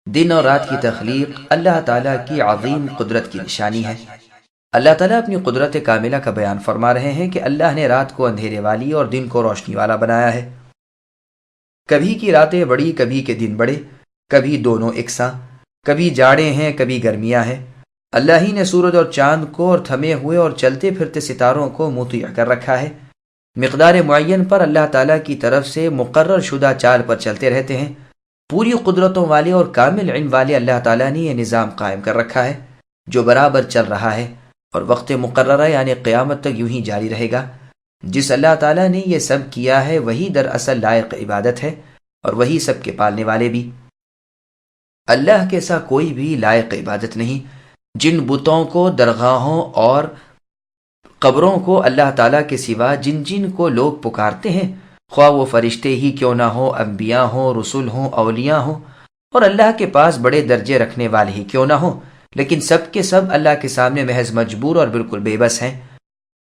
دن اور رات کی تخلیق اللہ تعالیٰ کی عظیم قدرت کی نشانی ہے۔ اللہ تعالیٰ اپنی قدرت کاملہ کا بیان فرما رہے ہیں کہ اللہ نے رات کو اندھیرے والی اور دن کو روشنی والا بنایا ہے۔ کبھی کی راتیں بڑی، کبھی کے دن بڑے، کبھی دونوں یکساں، کبھی جاڑے ہیں، کبھی گرمیاں ہیں۔ اللہ ہی نے سورج اور چاند کو اور تھمے ہوئے اور چلتے پھرتے ستاروں کو مطیع کر رکھا ہے۔ مقدار معین پر اللہ تعالیٰ کی طرف سے مقرر شدہ چال پر چلتے رہتے ہیں۔ پوری قدرتوں والے اور کامل علم والے اللہ تعالیٰ نے یہ نظام قائم کر رکھا ہے جو برابر چل رہا ہے، اور وقت مقررہ یعنی قیامت تک یوں ہی جاری رہے گا۔ جس اللہ تعالیٰ نے یہ سب کیا ہے وہی دراصل لائق عبادت ہے، اور وہی سب کے پالنے والے بھی۔ اللہ کے سا کوئی بھی لائق عبادت نہیں۔ جن بتوں کو، درگاہوں اور قبروں کو اللہ تعالیٰ کے سوا جن جن کو لوگ پکارتے ہیں، خواہ وہ فرشتے ہی کیوں نہ ہوں، انبیاء ہوں، رسول ہوں، اولیاء ہوں، اور اللہ کے پاس بڑے درجے رکھنے والے ہی کیوں نہ ہوں، لیکن سب کے سب اللہ کے سامنے محض مجبور اور بالکل بے بس ہیں۔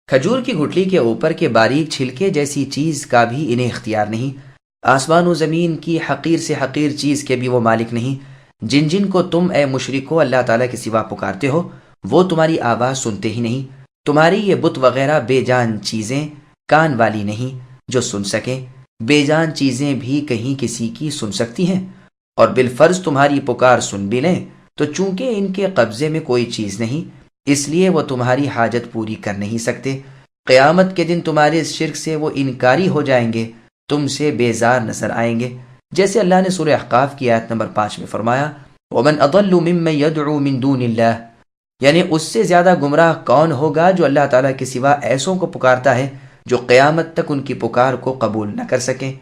کھجور کی گھٹلی کے اوپر کے باریک چھلکے جیسی چیز کا بھی انہیں اختیار نہیں۔ آسمان و زمین کی حقیر سے حقیر چیز کے بھی وہ مالک نہیں۔ جن جن کو تم اے مشرکو اللہ تعالیٰ کے سوا پکارتے ہو وہ تمہاری آواز سنتے ہی نہیں۔ تمہاری یہ بت وغیرہ بے جان چیزیں کان والی نہیں جو سن سکیں، بے جان چیزیں بھی کہیں کسی کی سن سکتی ہیں، اور بالفرض تمہاری پکار سن بھی لیں تو چونکہ ان کے قبضے میں کوئی چیز نہیں، اس لیے وہ تمہاری حاجت پوری کر نہیں سکتے۔ قیامت کے دن تمہارے اس شرک سے وہ انکاری ہو جائیں گے، تم سے بیزار نظر آئیں گے، جیسے اللہ نے سورہ احقاف کی آیت نمبر 5 میں فرمایا، وَمَنْ أَضَلُّ مِمَّنْ يَدْعُو مِن دُونِ اللَّهِ، یعنی اس سے زیادہ گمراہ کون ہوگا جو اللہ تعالیٰ کے سوا ایسوں کو پکارتا ہے جو قیامت تک ان کی پکار کو قبول نہ کر سکیں،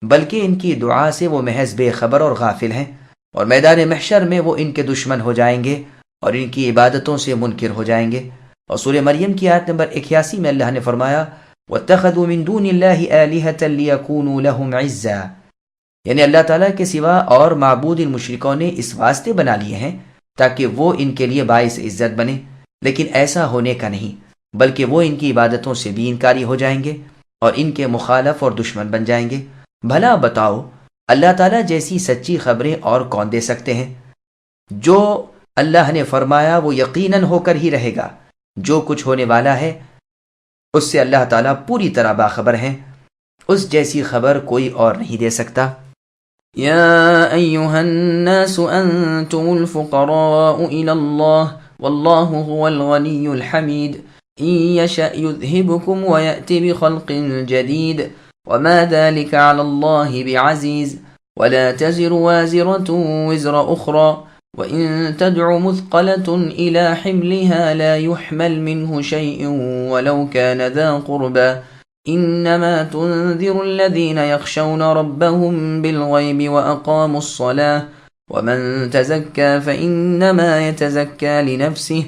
بلکہ ان کی دعا سے وہ محض بے خبر اور غافل ہیں، اور میدان محشر میں وہ ان کے دشمن ہو جائیں گے اور ان کی عبادتوں سے منکر ہو جائیں گے۔ اور سورہ مریم کی آیت نمبر 81 میں اللہ نے فرمایا، وَاتَّخَذُوا مِن دُونِ اللَّهِ آلِهَةً لِيَكُونُوا لَهُمْ عِزًّا، یعنی اللہ تعالیٰ کے سوا اور معبود ان مشرکوں نے اس واسطے بنا لیے ہیں تاکہ وہ ان کے لیے باعث عزت بنے، لیکن ایسا ہونے کا نہیں، بلکہ وہ ان کی عبادتوں سے بھی انکاری ہو جائیں گے اور ان کے مخالف اور دشمن بن جائیں گے۔ بھلا بتاؤ اللہ تعالیٰ جیسی سچی خبریں اور کون دے سکتے ہیں؟ جو اللہ نے فرمایا وہ یقیناً ہو کر ہی رہے گا، جو کچھ ہونے والا ہے اس سے اللہ تعالیٰ پوری طرح باخبر ہیں، اس جیسی خبر کوئی اور نہیں دے سکتا۔ يا أيها الناس أنتم الفقراء إلى الله والله هو الغني الحميد إن يشأ يذهبكم ويأتي بخلق جديد وما ذلك على الله بعزيز ولا تزر وازرة وزر أخرى وإن تدع مثقلة إلى حملها لا يحمل منه شيء ولو كان ذا قربى انما تنذر الذين يخشون ربهم بالغيب واقاموا الصلاة ومن تزكى فانما يتزكى لنفسه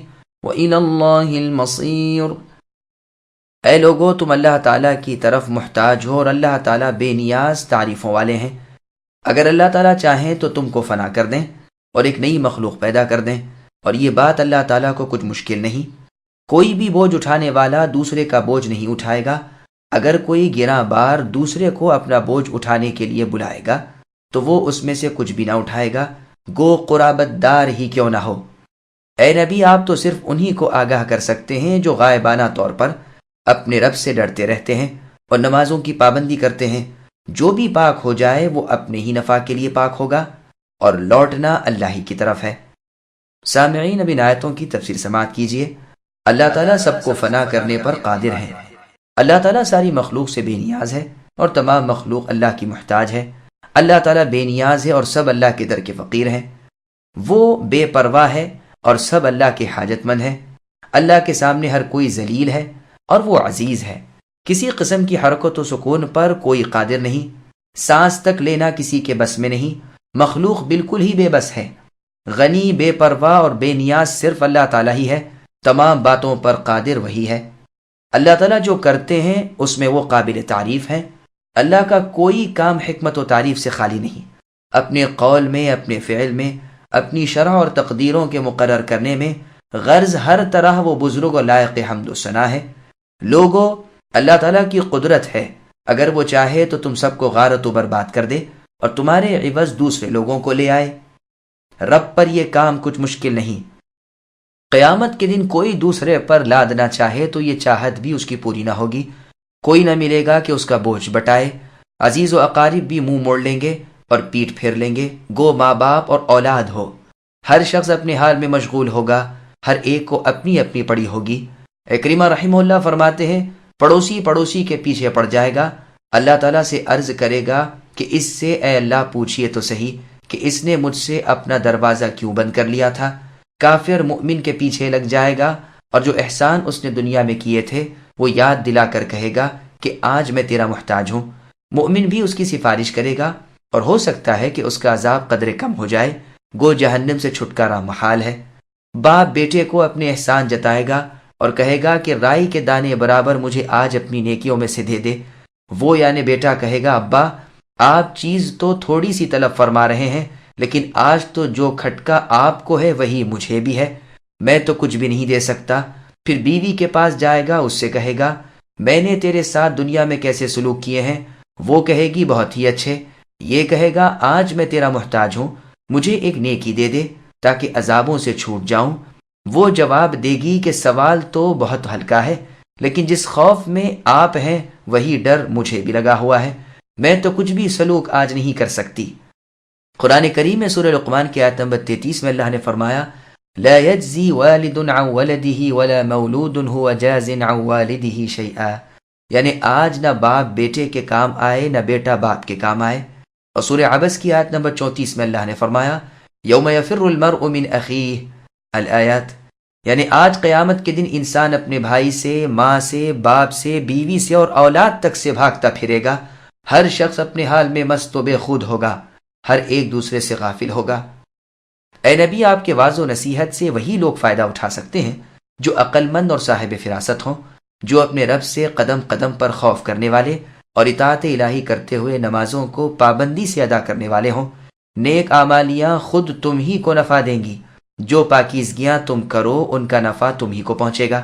والى الله المصير۔ اے لوگو، تم اللہ تعالیٰ کی طرف محتاج ہو اور اللہ تعالیٰ بے نیاز تعریفوں والے ہیں۔ اگر اللہ تعالیٰ چاہیں تو تم کو فنا کر دیں اور ایک نئی مخلوق پیدا کر دیں، اور یہ بات اللہ تعالیٰ کو کچھ مشکل نہیں۔ کوئی بھی بوجھ اٹھانے والا دوسرے کا بوجھ نہیں اٹھائے گا۔ اگر کوئی گراں بار دوسرے کو اپنا بوجھ اٹھانے کے لیے بلائے گا تو وہ اس میں سے کچھ بھی نہ اٹھائے گا، گو قرابت دار ہی کیوں نہ ہو۔ اے نبی، آپ تو صرف انہی کو آگاہ کر سکتے ہیں جو غائبانہ طور پر اپنے رب سے ڈرتے رہتے ہیں اور نمازوں کی پابندی کرتے ہیں۔ جو بھی پاک ہو جائے وہ اپنے ہی نفع کے لیے پاک ہوگا اور لوٹنا اللہ ہی کی طرف ہے۔ سامعین، اب ان آیتوں کی تفسیر سماعت کیجیے۔ اللہ تعالیٰ سب کو فنا کرنے پر قادر ہے۔ اللہ تعالیٰ ساری مخلوق سے بے نیاز ہے اور تمام مخلوق اللہ کی محتاج ہے۔ اللہ تعالیٰ بے نیاز ہے اور سب اللہ کے در کے فقیر ہیں۔ وہ بے پرواہ ہے اور سب اللہ کے حاجت مند ہیں۔ اللہ کے سامنے ہر کوئی ذلیل ہے اور وہ عزیز ہے۔ کسی قسم کی حرکت و سکون پر کوئی قادر نہیں، سانس تک لینا کسی کے بس میں نہیں۔ مخلوق بالکل ہی بے بس ہے۔ غنی، بے پرواہ اور بے نیاز صرف اللہ تعالیٰ ہی ہے۔ تمام باتوں پر قادر وہی ہے۔ اللہ تعالیٰ جو کرتے ہیں اس میں وہ قابل تعریف ہیں۔ اللہ کا کوئی کام حکمت و تعریف سے خالی نہیں۔ اپنے قول میں، اپنے فعل میں، اپنی شرع اور تقدیروں کے مقرر کرنے میں غرض ہر طرح وہ بزرگ و لائق حمد و ثنا ہے۔ لوگو، اللہ تعالیٰ کی قدرت ہے، اگر وہ چاہے تو تم سب کو غارت و برباد کر دے اور تمہارے عوض دوسرے لوگوں کو لے آئے۔ رب پر یہ کام کچھ مشکل نہیں۔ قیامت کے دن کوئی دوسرے پر لاد نہ چاہے تو یہ چاہت بھی اس کی پوری نہ ہوگی۔ کوئی نہ ملے گا کہ اس کا بوجھ بٹائے۔ عزیز و اقارب بھی منہ موڑ لیں گے اور پیٹ پھیر لیں گے، گو ماں باپ اور اولاد ہو۔ ہر شخص اپنے حال میں مشغول ہوگا، ہر ایک کو اپنی اپنی پڑی ہوگی۔ اکرمہ رحمہ اللہ فرماتے ہیں، پڑوسی پڑوسی کے پیچھے پڑ جائے گا، اللہ تعالیٰ سے عرض کرے گا کہ اس سے اے اللہ پوچھئے تو صحیح کہ اس نے مجھ سے اپنا دروازہ کیوں بند کر لیا تھا۔ کافر مؤمن کے پیچھے لگ جائے گا اور جو احسان اس نے دنیا میں کیے تھے وہ یاد دلا کر کہے گا کہ آج میں تیرا محتاج ہوں۔ مؤمن بھی اس کی سفارش کرے گا اور ہو سکتا ہے کہ اس کا عذاب قدر کم ہو جائے، گو جہنم سے چھٹکارا محال ہے۔ باپ بیٹے کو اپنے احسان جتائے گا اور کہے گا کہ رائی کے دانے برابر مجھے آج اپنی نیکیوں میں سے دے دے۔ وہ یعنی بیٹا کہے گا، ابا آپ چیز تو تھوڑی سی طلب فرما رہے ہیں، لیکن آج تو جو کھٹکا آپ کو ہے وہی مجھے بھی ہے، میں تو کچھ بھی نہیں دے سکتا۔ پھر بیوی کے پاس جائے گا، اس سے کہے گا میں نے تیرے ساتھ دنیا میں کیسے سلوک کیے ہیں؟ وہ کہے گی بہت ہی اچھے۔ یہ کہے گا آج میں تیرا محتاج ہوں، مجھے ایک نیکی دے دے تاکہ عذابوں سے چھوٹ جاؤں۔ وہ جواب دے گی کہ سوال تو بہت ہلکا ہے، لیکن جس خوف میں آپ ہیں وہی ڈر مجھے بھی لگا ہوا ہے، میں تو کچھ بھی سلوک آج نہیں کر سکتی۔ قرآن کریم میں سورہ لقمان کی آیت نمبر 33 میں اللہ نے فرمایا، لا يجزی والد عن ولده ولا مولود هو جاز عن والده شیئا، یعنی آج نہ باپ بیٹے کے کام آئے نہ بیٹا باپ کے کام آئے۔ اور سورہ عبس کی آیت نمبر 34 میں اللہ نے فرمایا، یوم یفر المرء من اخیہ الآیات، یعنی آج قیامت کے دن انسان اپنے بھائی سے، ماں سے، باپ سے، بیوی سے اور اولاد تک سے بھاگتا پھرے گا۔ ہر شخص اپنے حال میں مست و بے خود ہوگا، ہر ایک دوسرے سے غافل ہوگا۔ اے نبی، آپ کے واعظ و نصیحت سے وہی لوگ فائدہ اٹھا سکتے ہیں جو عقل مند اور صاحب فراست ہوں، جو اپنے رب سے قدم قدم پر خوف کرنے والے اور اطاعت الہی کرتے ہوئے نمازوں کو پابندی سے ادا کرنے والے ہوں۔ نیک اعمالیاں خود تم ہی کو نفع دیں گی، جو پاکیزگیاں تم کرو ان کا نفع تم ہی کو پہنچے گا۔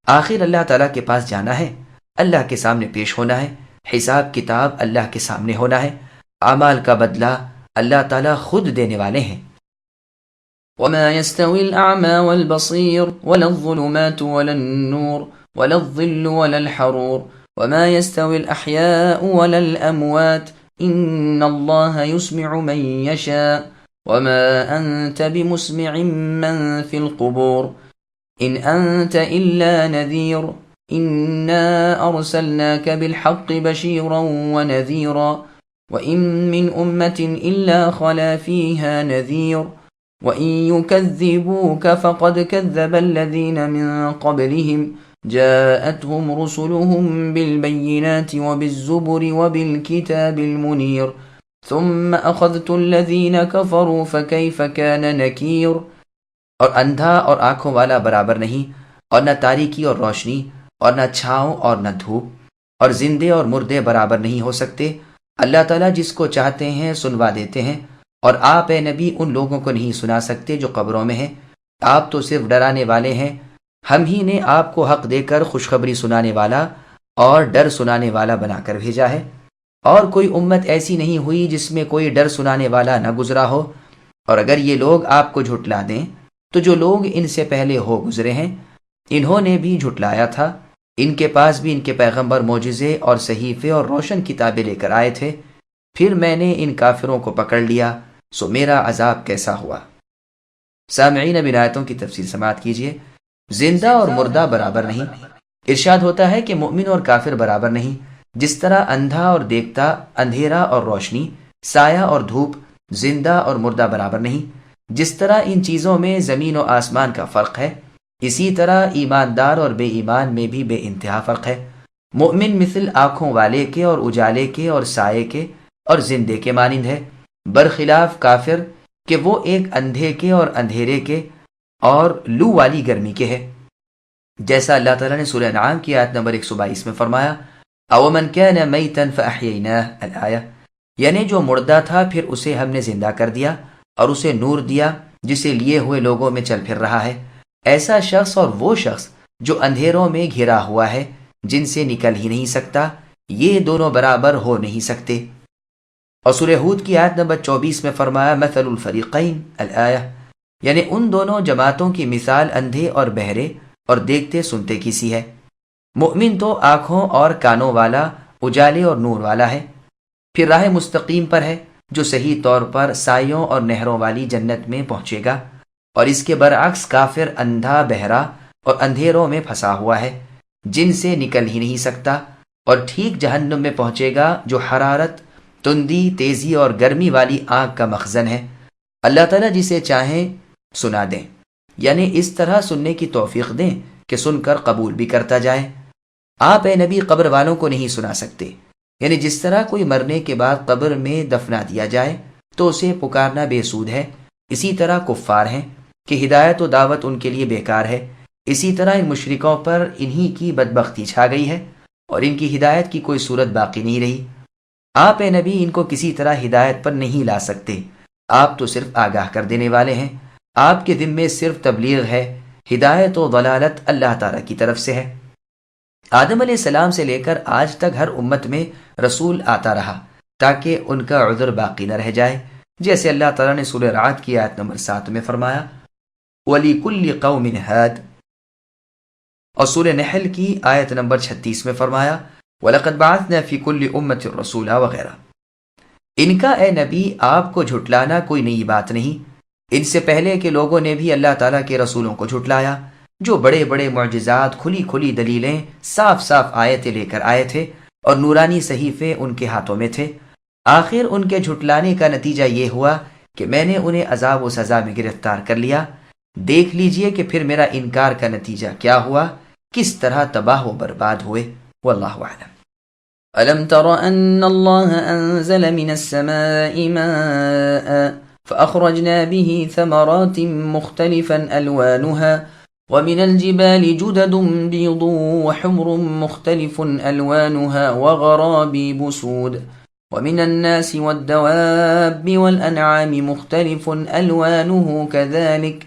آخر اللہ تعالیٰ کے پاس جانا ہے، اللہ کے سامنے پیش ہونا ہے، حساب کتاب اللہ کے سامنے ہونا ہے، اعمال کا بدلہ اللہ تعالیٰ خود دینے والے ہیں۔ وما يستوي الأعمى والبصير ولا الظلمات ولا النور ولا الظل ولا الحرور وما يستوي الأحياء ولا الأموات إن الله يسمع من يشاء وما أنت بمسمع من في القبور إن أنت إلا نذير إنا أرسلناك بالحق بشيرا ونذيرا وإن من أمة إلا خلا فيها نذير وَإِن يُكَذِّبُوكَ فَقَدْ كَذَّبَ الَّذِينَ مِن قَبْلِهِمْ جَاءَتْهُمْ رُسُلُهُم بِالْبَيِّنَاتِ وَبِالزُّبُرِ وَبِالْكِتَابِ الْمُنِيرِ ثُمَّ أَخَذْتُ الَّذِينَ كَفَرُوا فَكَيْفَ كَانَ نَكِيرِ۔ اور اندھا اور آنکھوں والا برابر نہیں، اور نہ تاریکی اور روشنی، اور نہ چھاؤں اور نہ دھوپ، اور زندے اور مردے برابر نہیں ہو سکتے۔ اللہ تعالیٰ جس کو چاہتے ہیں سنوا دیتے ہیں، اور آپ اے نبی ان لوگوں کو نہیں سنا سکتے جو قبروں میں ہیں، آپ تو صرف ڈرانے والے ہیں۔ ہم ہی نے آپ کو حق دے کر خوشخبری سنانے والا اور ڈر سنانے والا بنا کر بھیجا ہے، اور کوئی امت ایسی نہیں ہوئی جس میں کوئی ڈر سنانے والا نہ گزرا ہو۔ اور اگر یہ لوگ آپ کو جھٹلا دیں تو جو لوگ ان سے پہلے ہو گزرے ہیں انہوں نے بھی جھٹلایا تھا، ان کے پاس بھی ان کے پیغمبر معجزے اور صحیفے اور روشن کتابیں لے کر آئے تھے، پھر میں نے ان کافروں کو پکڑ لیا، سو میرا عذاب کیسا ہوا۔ سامعین اب ان آیتوں کی تفصیل سماعت کیجیے۔ زندہ اور مردہ برابر نہیں، ارشاد ہوتا ہے کہ مؤمن اور کافر برابر نہیں۔ جس طرح اندھا اور دیکھتا، اندھیرا اور روشنی، سایہ اور دھوپ، زندہ اور مردہ برابر نہیں، جس طرح ان چیزوں میں زمین و آسمان کا فرق ہے، اسی طرح ایماندار اور بے ایمان میں بھی بے انتہا فرق ہے۔ مومن مثل آنکھوں والے کے اور اجالے کے اور سائے کے اور زندے کے مانند ہے، برخلاف کافر کہ وہ ایک اندھے کے اور اندھیرے کے اور لو والی گرمی کے ہے۔ جیسا اللہ تعالیٰ نے سورہ انعام کی آیت نمبر 122 میں فرمایا، اومن کان میتا فاحییناہ الآیہ، یعنی جو مردہ تھا پھر اسے ہم نے زندہ کر دیا اور اسے نور دیا جسے لیے ہوئے لوگوں میں چل پھر رہا ہے۔ ایسا شخص اور وہ شخص جو اندھیروں میں گھرا ہوا ہے جن سے نکل ہی نہیں سکتا، یہ دونوں برابر ہو نہیں سکتے۔ اور سورہ ہود کی آیت نمبر 24 میں فرمایا، مثل الفریقین الآیہ، یعنی ان دونوں جماعتوں کی مثال اندھے اور بہرے اور دیکھتے سنتے کی سی ہے۔ مؤمن تو آنکھوں اور کانوں والا، اجالے اور نور والا ہے، پھر راہ مستقیم پر ہے جو صحیح طور پر سایوں اور نہروں والی جنت میں پہنچے گا، اور اس کے برعکس کافر اندھا، بہرا اور اندھیروں میں پھنسا ہوا ہے جن سے نکل ہی نہیں سکتا، اور ٹھیک جہنم میں پہنچے گا جو حرارت، تندی، تیزی اور گرمی والی آگ کا مخزن ہے۔ اللہ تعالیٰ جسے چاہیں سنا دیں، یعنی اس طرح سننے کی توفیق دیں کہ سن کر قبول بھی کرتا جائے۔ آپ اے نبی قبر والوں کو نہیں سنا سکتے، یعنی جس طرح کوئی مرنے کے بعد قبر میں دفنا دیا جائے تو اسے پکارنا بے سود ہے، اسی طرح کفار ہیں کہ ہدایت و دعوت ان کے لیے بیکار ہے۔ اسی طرح ان مشرکوں پر انہی کی بدبختی چھا گئی ہے اور ان کی ہدایت کی کوئی صورت باقی نہیں رہی۔ آپ اے نبی ان کو کسی طرح ہدایت پر نہیں لا سکتے، آپ تو صرف آگاہ کر دینے والے ہیں، آپ کے ذمے صرف تبلیغ ہے، ہدایت و ضلالت اللہ تعالیٰ کی طرف سے ہے۔ آدم علیہ السلام سے لے کر آج تک ہر امت میں رسول آتا رہا تاکہ ان کا عذر باقی نہ رہ جائے، جیسے اللہ تعالیٰ نے سورہ رعد کی آیت نمبر 7 میں فرمایا، وَلِكُلِّ قَوْمٍ هَادٍ، اور سورہ نحل کی آیت نمبر 36 میں فرمایا، وَلَقَدْ بَعَثْنَا فِي كُلِّ أُمَّةٍ رَسُولًا وغیرہ۔ ان کا اے نبی آپ کو جھٹلانا کوئی نئی بات نہیں، ان سے پہلے کے لوگوں نے بھی اللہ تعالیٰ کے رسولوں کو جھٹلایا جو بڑے بڑے معجزات، کھلی کھلی دلیلیں، صاف صاف آیتیں لے کر آئے تھے اور نورانی صحیفے ان کے ہاتھوں میں تھے۔ آخر ان کے جھٹلانے کا نتیجہ یہ ہوا کہ میں نے انہیں عذاب و سزا میں گرفتار کر لیا۔ دیکھ لیجئے کہ پھر میرا انکار کا نتیجہ کیا ہوا، کس طرح تباہ و برباد ہوئے۔ واللہ اعلم۔ ألم تر أن الله أنزل من السماء ماء فأخرجنا به ثمرات مختلفا ألوانها ومن الجبال جدد بيض وحمر مختلف ألوانها وغرابيب سود ومن الناس والدواب والأنعام مختلف ألوانه كذلك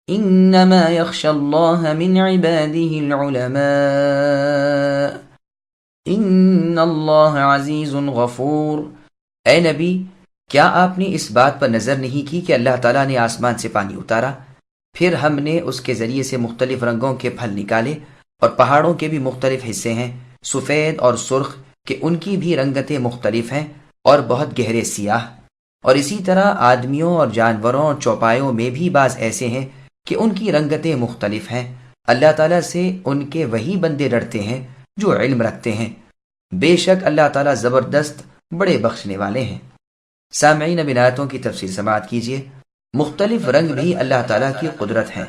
إنما يخشى الله من عباده العلماء ان اللہ عزیز غفور۔ اے نبی، کیا آپ نے اس بات پر نظر نہیں کی کہ اللہ تعالیٰ نے آسمان سے پانی اتارا پھر ہم نے اس کے ذریعے سے مختلف رنگوں کے پھل نکالے، اور پہاڑوں کے بھی مختلف حصے ہیں، سفید اور سرخ، کہ ان کی بھی رنگتیں مختلف ہیں، اور بہت گہرے سیاہ۔ اور اسی طرح آدمیوں اور جانوروں اور چوپایوں میں بھی بعض ایسے ہیں کہ ان کی رنگتیں مختلف ہیں۔ اللہ تعالیٰ سے ان کے وہی بندے ڈرتے ہیں جو علم رکھتے ہیں، بے شک اللہ تعالیٰ زبردست بڑے بخشنے والے ہیں۔ سامعین، اب ان آیتوں کی تفسیر سماعت کیجیے۔ مختلف رنگ بھی اللہ تعالیٰ کی قدرت ہیں۔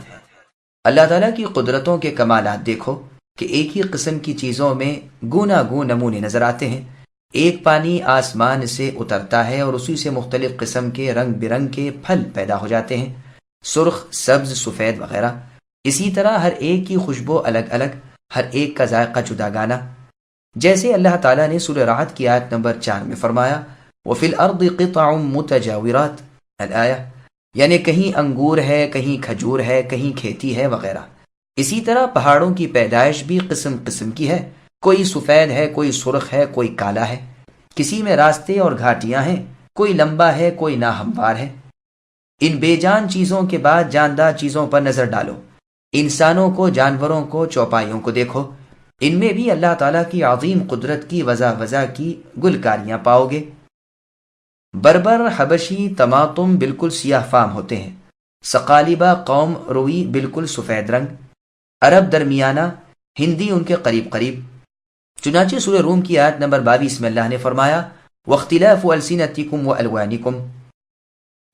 اللہ تعالیٰ کی قدرتوں کے کمالات دیکھو کہ ایک ہی قسم کی چیزوں میں گوناگون نمونے نظر آتے ہیں۔ ایک پانی آسمان سے اترتا ہے اور اسی سے مختلف قسم کے رنگ برنگ کے پھل پیدا ہو جاتے ہیں، سرخ، سبز، سفید وغیرہ۔ اسی طرح ہر ایک کی خوشبو الگ الگ، ہر ایک کا ذائقہ جدا گانا۔ جیسے اللہ تعالیٰ نے سورہ رعد کی آیت نمبر 4 میں فرمایا، وَفِي الْأَرْضِ قِطَعٌ مُتَجَاوِرَاتٌ الآیہ، یعنی کہیں انگور ہے، کہیں کھجور ہے، کہیں کھیتی ہے وغیرہ۔ اسی طرح پہاڑوں کی پیدائش بھی قسم قسم کی ہے، کوئی سفید ہے، کوئی سرخ ہے، کوئی کالا ہے۔ کسی میں راستے اور گھاٹیاں ہیں، کوئی لمبا ہے، کوئی ناہموار ہے۔ ان بے جان چیزوں کے بعد جاندار چیزوں پر نظر ڈالو، انسانوں کو، جانوروں کو، چوپائیوں کو دیکھو، ان میں بھی اللہ تعالیٰ کی عظیم قدرت کی وضع کی گلکاریاں پاؤ گے۔ بربر، حبشی، طماطم بالکل سیاہ فام ہوتے ہیں، ثقالیبہ قوم روی بالکل سفید رنگ، عرب درمیانہ، ہندی ان کے قریب قریب۔ چنانچہ سورہ روم کی آیت نمبر 22 میں اللہ نے فرمایا، وَاخْتِلَافُ أَلْسِنَتِكُمْ وَأَلْوَانِكُمْ،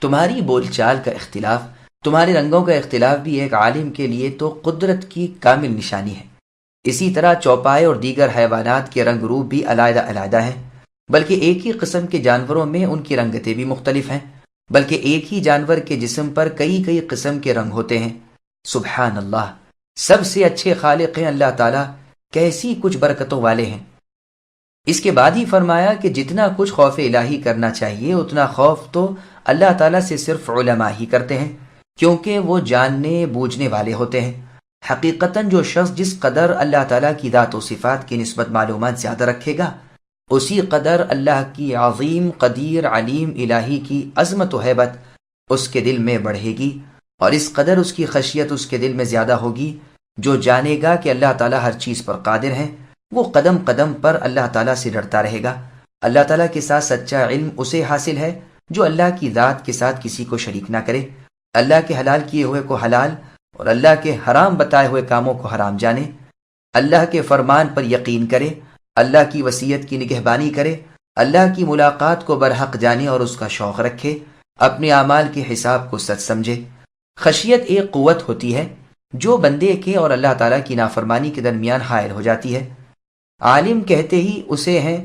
تمہاری بول چال کا اختلاف، تمہارے رنگوں کا اختلاف بھی ایک عالم کے لیے تو قدرت کی کامل نشانی ہے۔ اسی طرح چوپائے اور دیگر حیوانات کے رنگ روپ بھی علیحدہ علیحدہ ہیں، بلکہ ایک ہی قسم کے جانوروں میں ان کی رنگتیں بھی مختلف ہیں، بلکہ ایک ہی جانور کے جسم پر کئی قسم کے رنگ ہوتے ہیں۔ سبحان اللہ، سب سے اچھے خالق ہیں اللہ تعالیٰ، کیسی کچھ برکتوں والے ہیں۔ اس کے بعد ہی فرمایا کہ جتنا کچھ خوف الہی کرنا چاہیے اتنا خوف تو اللہ تعالیٰ سے صرف علماء ہی کرتے ہیں، کیونکہ وہ جاننے بوجھنے والے ہوتے ہیں۔ حقیقتاً جو شخص جس قدر اللہ تعالیٰ کی ذات و صفات کی نسبت معلومات زیادہ رکھے گا، اسی قدر اللہ کی عظیم، قدیر، علیم الہی کی عظمت و ہیبت اس کے دل میں بڑھے گی، اور اس قدر اس کی خشیت اس کے دل میں زیادہ ہوگی۔ جو جانے گا کہ اللہ تعالیٰ ہر چیز پر قادر ہیں، وہ قدم قدم پر اللہ تعالیٰ سے ڈرتا رہے گا۔ اللہ تعالیٰ کے ساتھ سچا علم اسے حاصل ہے جو اللہ کی ذات کے ساتھ کسی کو شریک نہ کرے، اللہ کے حلال کیے ہوئے کو حلال اور اللہ کے حرام بتائے ہوئے کاموں کو حرام جانے، اللہ کے فرمان پر یقین کرے، اللہ کی وصیت کی نگہبانی کرے، اللہ کی ملاقات کو برحق جانے اور اس کا شوق رکھے، اپنے اعمال کے حساب کو سچ سمجھے۔ خشیت ایک قوت ہوتی ہے جو بندے کے اور اللہ تعالیٰ کی نافرمانی کے درمیان حائل ہو جاتی ہے۔ عالم کہتے ہی اسے ہیں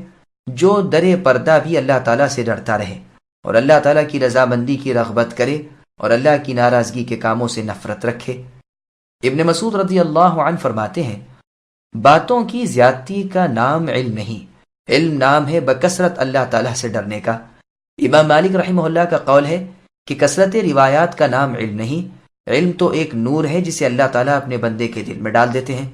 جو در پردہ بھی اللہ تعالیٰ سے ڈرتا رہے اور اللہ تعالیٰ کی رضامندی کی رغبت کرے اور اللہ کی ناراضگی کے کاموں سے نفرت رکھے۔ ابن مسعود رضی اللہ عنہ فرماتے ہیں، باتوں کی زیادتی کا نام علم نہیں، علم نام ہے بکثرت اللہ تعالیٰ سے ڈرنے کا۔ امام مالک رحمہ اللہ کا قول ہے کہ کثرت روایات کا نام علم نہیں، علم تو ایک نور ہے جسے اللہ تعالیٰ اپنے بندے کے دل میں ڈال دیتے ہیں۔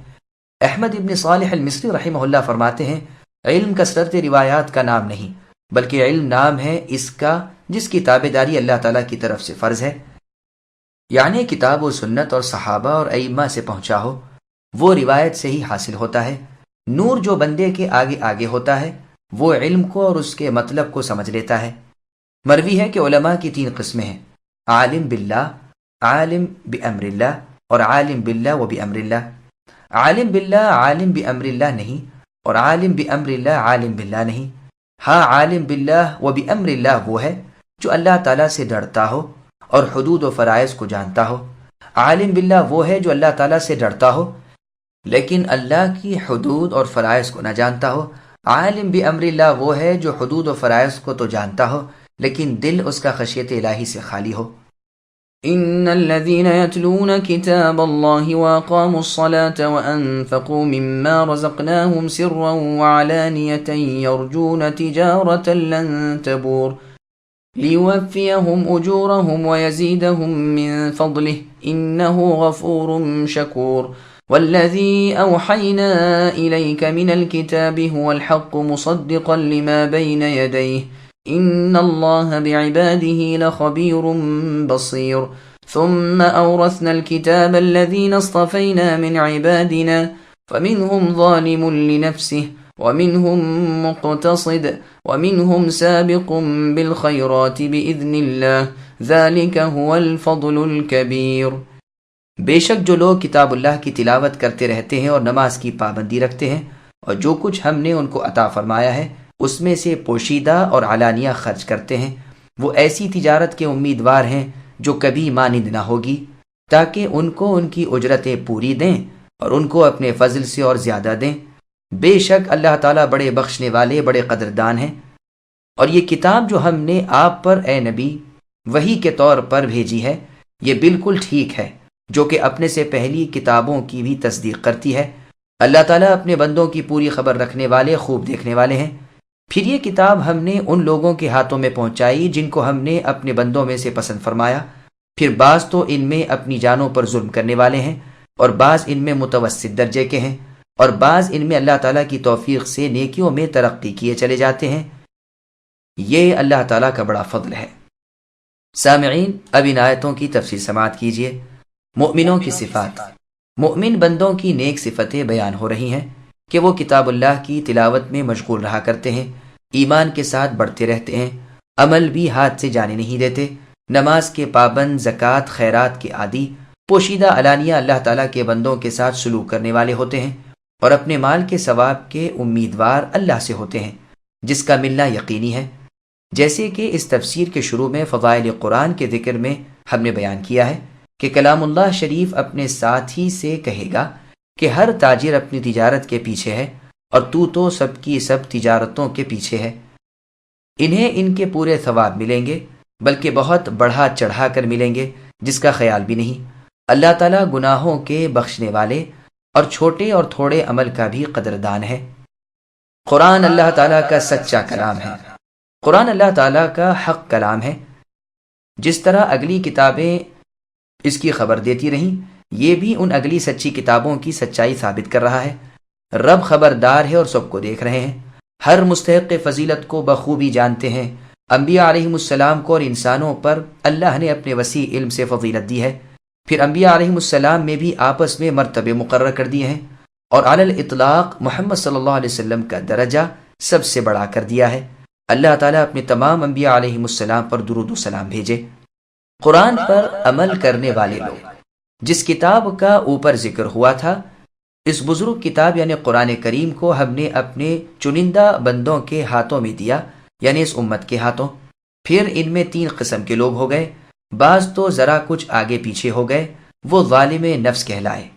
احمد ابن صالح المصری رحمہ اللہ فرماتے ہیں، علم کثرت روایات کا نام نہیں، بلکہ علم نام ہے اس کا جس کی تابعداری اللہ تعالیٰ کی طرف سے فرض ہے، یعنی کتاب و سنت اور صحابہ اور ائمہ سے پہنچا ہو، وہ روایت سے ہی حاصل ہوتا ہے۔ نور جو بندے کے آگے آگے ہوتا ہے وہ علم کو اور اس کے مطلب کو سمجھ لیتا ہے۔ مروی ہے کہ علماء کی 3 قسمیں ہیں، عالم باللہ، عالم بامر اللہ اور عالم باللہ و بامر اللہ۔ عالم باللہ عالم بامر اللہ نہیں، اور عالم بامر اللہ عالم باللہ نہیں۔ ہاں، عالم باللہ و بامر اللہ وہ ہے جو اللہ تعالیٰ سے ڈرتا ہو اور حدود و فرائض کو جانتا ہو۔ عالم باللہ وہ ہے جو اللہ تعالیٰ سے ڈرتا ہو لیکن اللہ کی حدود اور فرائض کو نہ جانتا ہو۔ عالم بامر اللہ وہ ہے جو حدود و فرائض کو تو جانتا ہو لیکن دل اس کا خشیت الہی سے خالی ہو۔ إن الذين يتلون كتاب الله وأقاموا الصلاة وأنفقوا مما رزقناهم سرا وعلانية يرجون تجارة لن تبور ليوفيهم أجورهم ويزيدهم من فضله إنه غفور شكور والذي أوحينا إليك من الكتاب هو الحق مصدقا لما بين يديه إن الله بعباده لخبير بصير ثم أورثنا الكتاب الذين اصطفينا من عبادنا فمنهم ظالم لنفسه ومنهم مقتصد ومنهم سابق بالخيرات بإذن الله ذلك هو الفضل الكبير۔ بے شک جو لوگ کتاب اللہ کی تلاوت کرتے رہتے ہیں اور نماز کی پابندی رکھتے ہیں اور جو کچھ ہم نے ان کو عطا فرمایا ہے اس میں سے پوشیدہ اور علانیہ خرچ کرتے ہیں، وہ ایسی تجارت کے امیدوار ہیں جو کبھی مانند نہ ہوگی، تاکہ ان کو ان کی اجرتیں پوری دیں اور ان کو اپنے فضل سے اور زیادہ دیں۔ بے شک اللہ تعالیٰ بڑے بخشنے والے، بڑے قدردان ہیں۔ اور یہ کتاب جو ہم نے آپ پر اے نبی وحی کے طور پر بھیجی ہے، یہ بالکل ٹھیک ہے، جو کہ اپنے سے پہلی کتابوں کی بھی تصدیق کرتی ہے۔ اللہ تعالیٰ اپنے بندوں کی پوری خبر رکھنے والے، خوب دیکھنے والے ہیں۔ پھر یہ کتاب ہم نے ان لوگوں کے ہاتھوں میں پہنچائی جن کو ہم نے اپنے بندوں میں سے پسند فرمایا، پھر بعض تو ان میں اپنی جانوں پر ظلم کرنے والے ہیں اور بعض ان میں متوسط درجے کے ہیں اور بعض ان میں اللہ تعالیٰ کی توفیق سے نیکیوں میں ترقی کیے چلے جاتے ہیں۔ یہ اللہ تعالیٰ کا بڑا فضل ہے۔ سامعین، اب ان آیتوں کی تفصیل سماعت کیجیے۔ مؤمنوں کی صفات۔ مؤمن بندوں کی نیک صفتیں بیان ہو رہی ہیں کہ وہ کتاب اللہ کی تلاوت میں مشغول رہا کرتے ہیں، ایمان کے ساتھ بڑھتے رہتے ہیں، عمل بھی ہاتھ سے جانے نہیں دیتے، نماز کے پابند، زکوٰۃ، خیرات کے عادی، پوشیدہ علانیہ اللہ تعالیٰ کے بندوں کے ساتھ سلوک کرنے والے ہوتے ہیں اور اپنے مال کے ثواب کے امیدوار اللہ سے ہوتے ہیں جس کا ملنا یقینی ہے۔ جیسے کہ اس تفسیر کے شروع میں فضائل قرآن کے ذکر میں ہم نے بیان کیا ہے کہ کلام اللہ شریف اپنے ساتھی سے کہے گا کہ ہر تاجر اپنی تجارت کے پیچھے ہے اور تو سب کی سب تجارتوں کے پیچھے ہے۔ انہیں ان کے پورے ثواب ملیں گے، بلکہ بہت بڑھا چڑھا کر ملیں گے جس کا خیال بھی نہیں۔ اللہ تعالیٰ گناہوں کے بخشنے والے اور چھوٹے اور تھوڑے عمل کا بھی قدردان ہے۔ قرآن اللہ تعالیٰ کا سچا کلام ہے۔ قرآن اللہ تعالیٰ کا حق کلام ہے۔ جس طرح اگلی کتابیں اس کی خبر دیتی رہیں، یہ بھی ان اگلی سچی کتابوں کی سچائی ثابت کر رہا ہے۔ رب خبردار ہے اور سب کو دیکھ رہے ہیں، ہر مستحق فضیلت کو بخوبی جانتے ہیں۔ انبیاء علیہم السلام کو اور انسانوں پر اللہ نے اپنے وسیع علم سے فضیلت دی ہے، پھر انبیاء علیہم السلام میں بھی آپس میں مرتبے مقرر کر دیے ہیں، اور علی الاطلاق محمد صلی اللہ علیہ وسلم کا درجہ سب سے بڑا کر دیا ہے۔ اللہ تعالیٰ اپنے تمام انبیاء علیہم السلام پر درود و سلام بھیجے۔ قرآن پر عمل کرنے والے لوگ، جس کتاب کا اوپر ذکر ہوا تھا، اس بزرگ کتاب یعنی قرآن کریم کو ہم نے اپنے چنندہ بندوں کے ہاتھوں میں دیا، یعنی اس امت کے ہاتھوں۔ پھر ان میں 3 قسم کے لوگ ہو گئے، بعض تو ذرا کچھ آگے پیچھے ہو گئے، وہ ظالم نفس کہلائے۔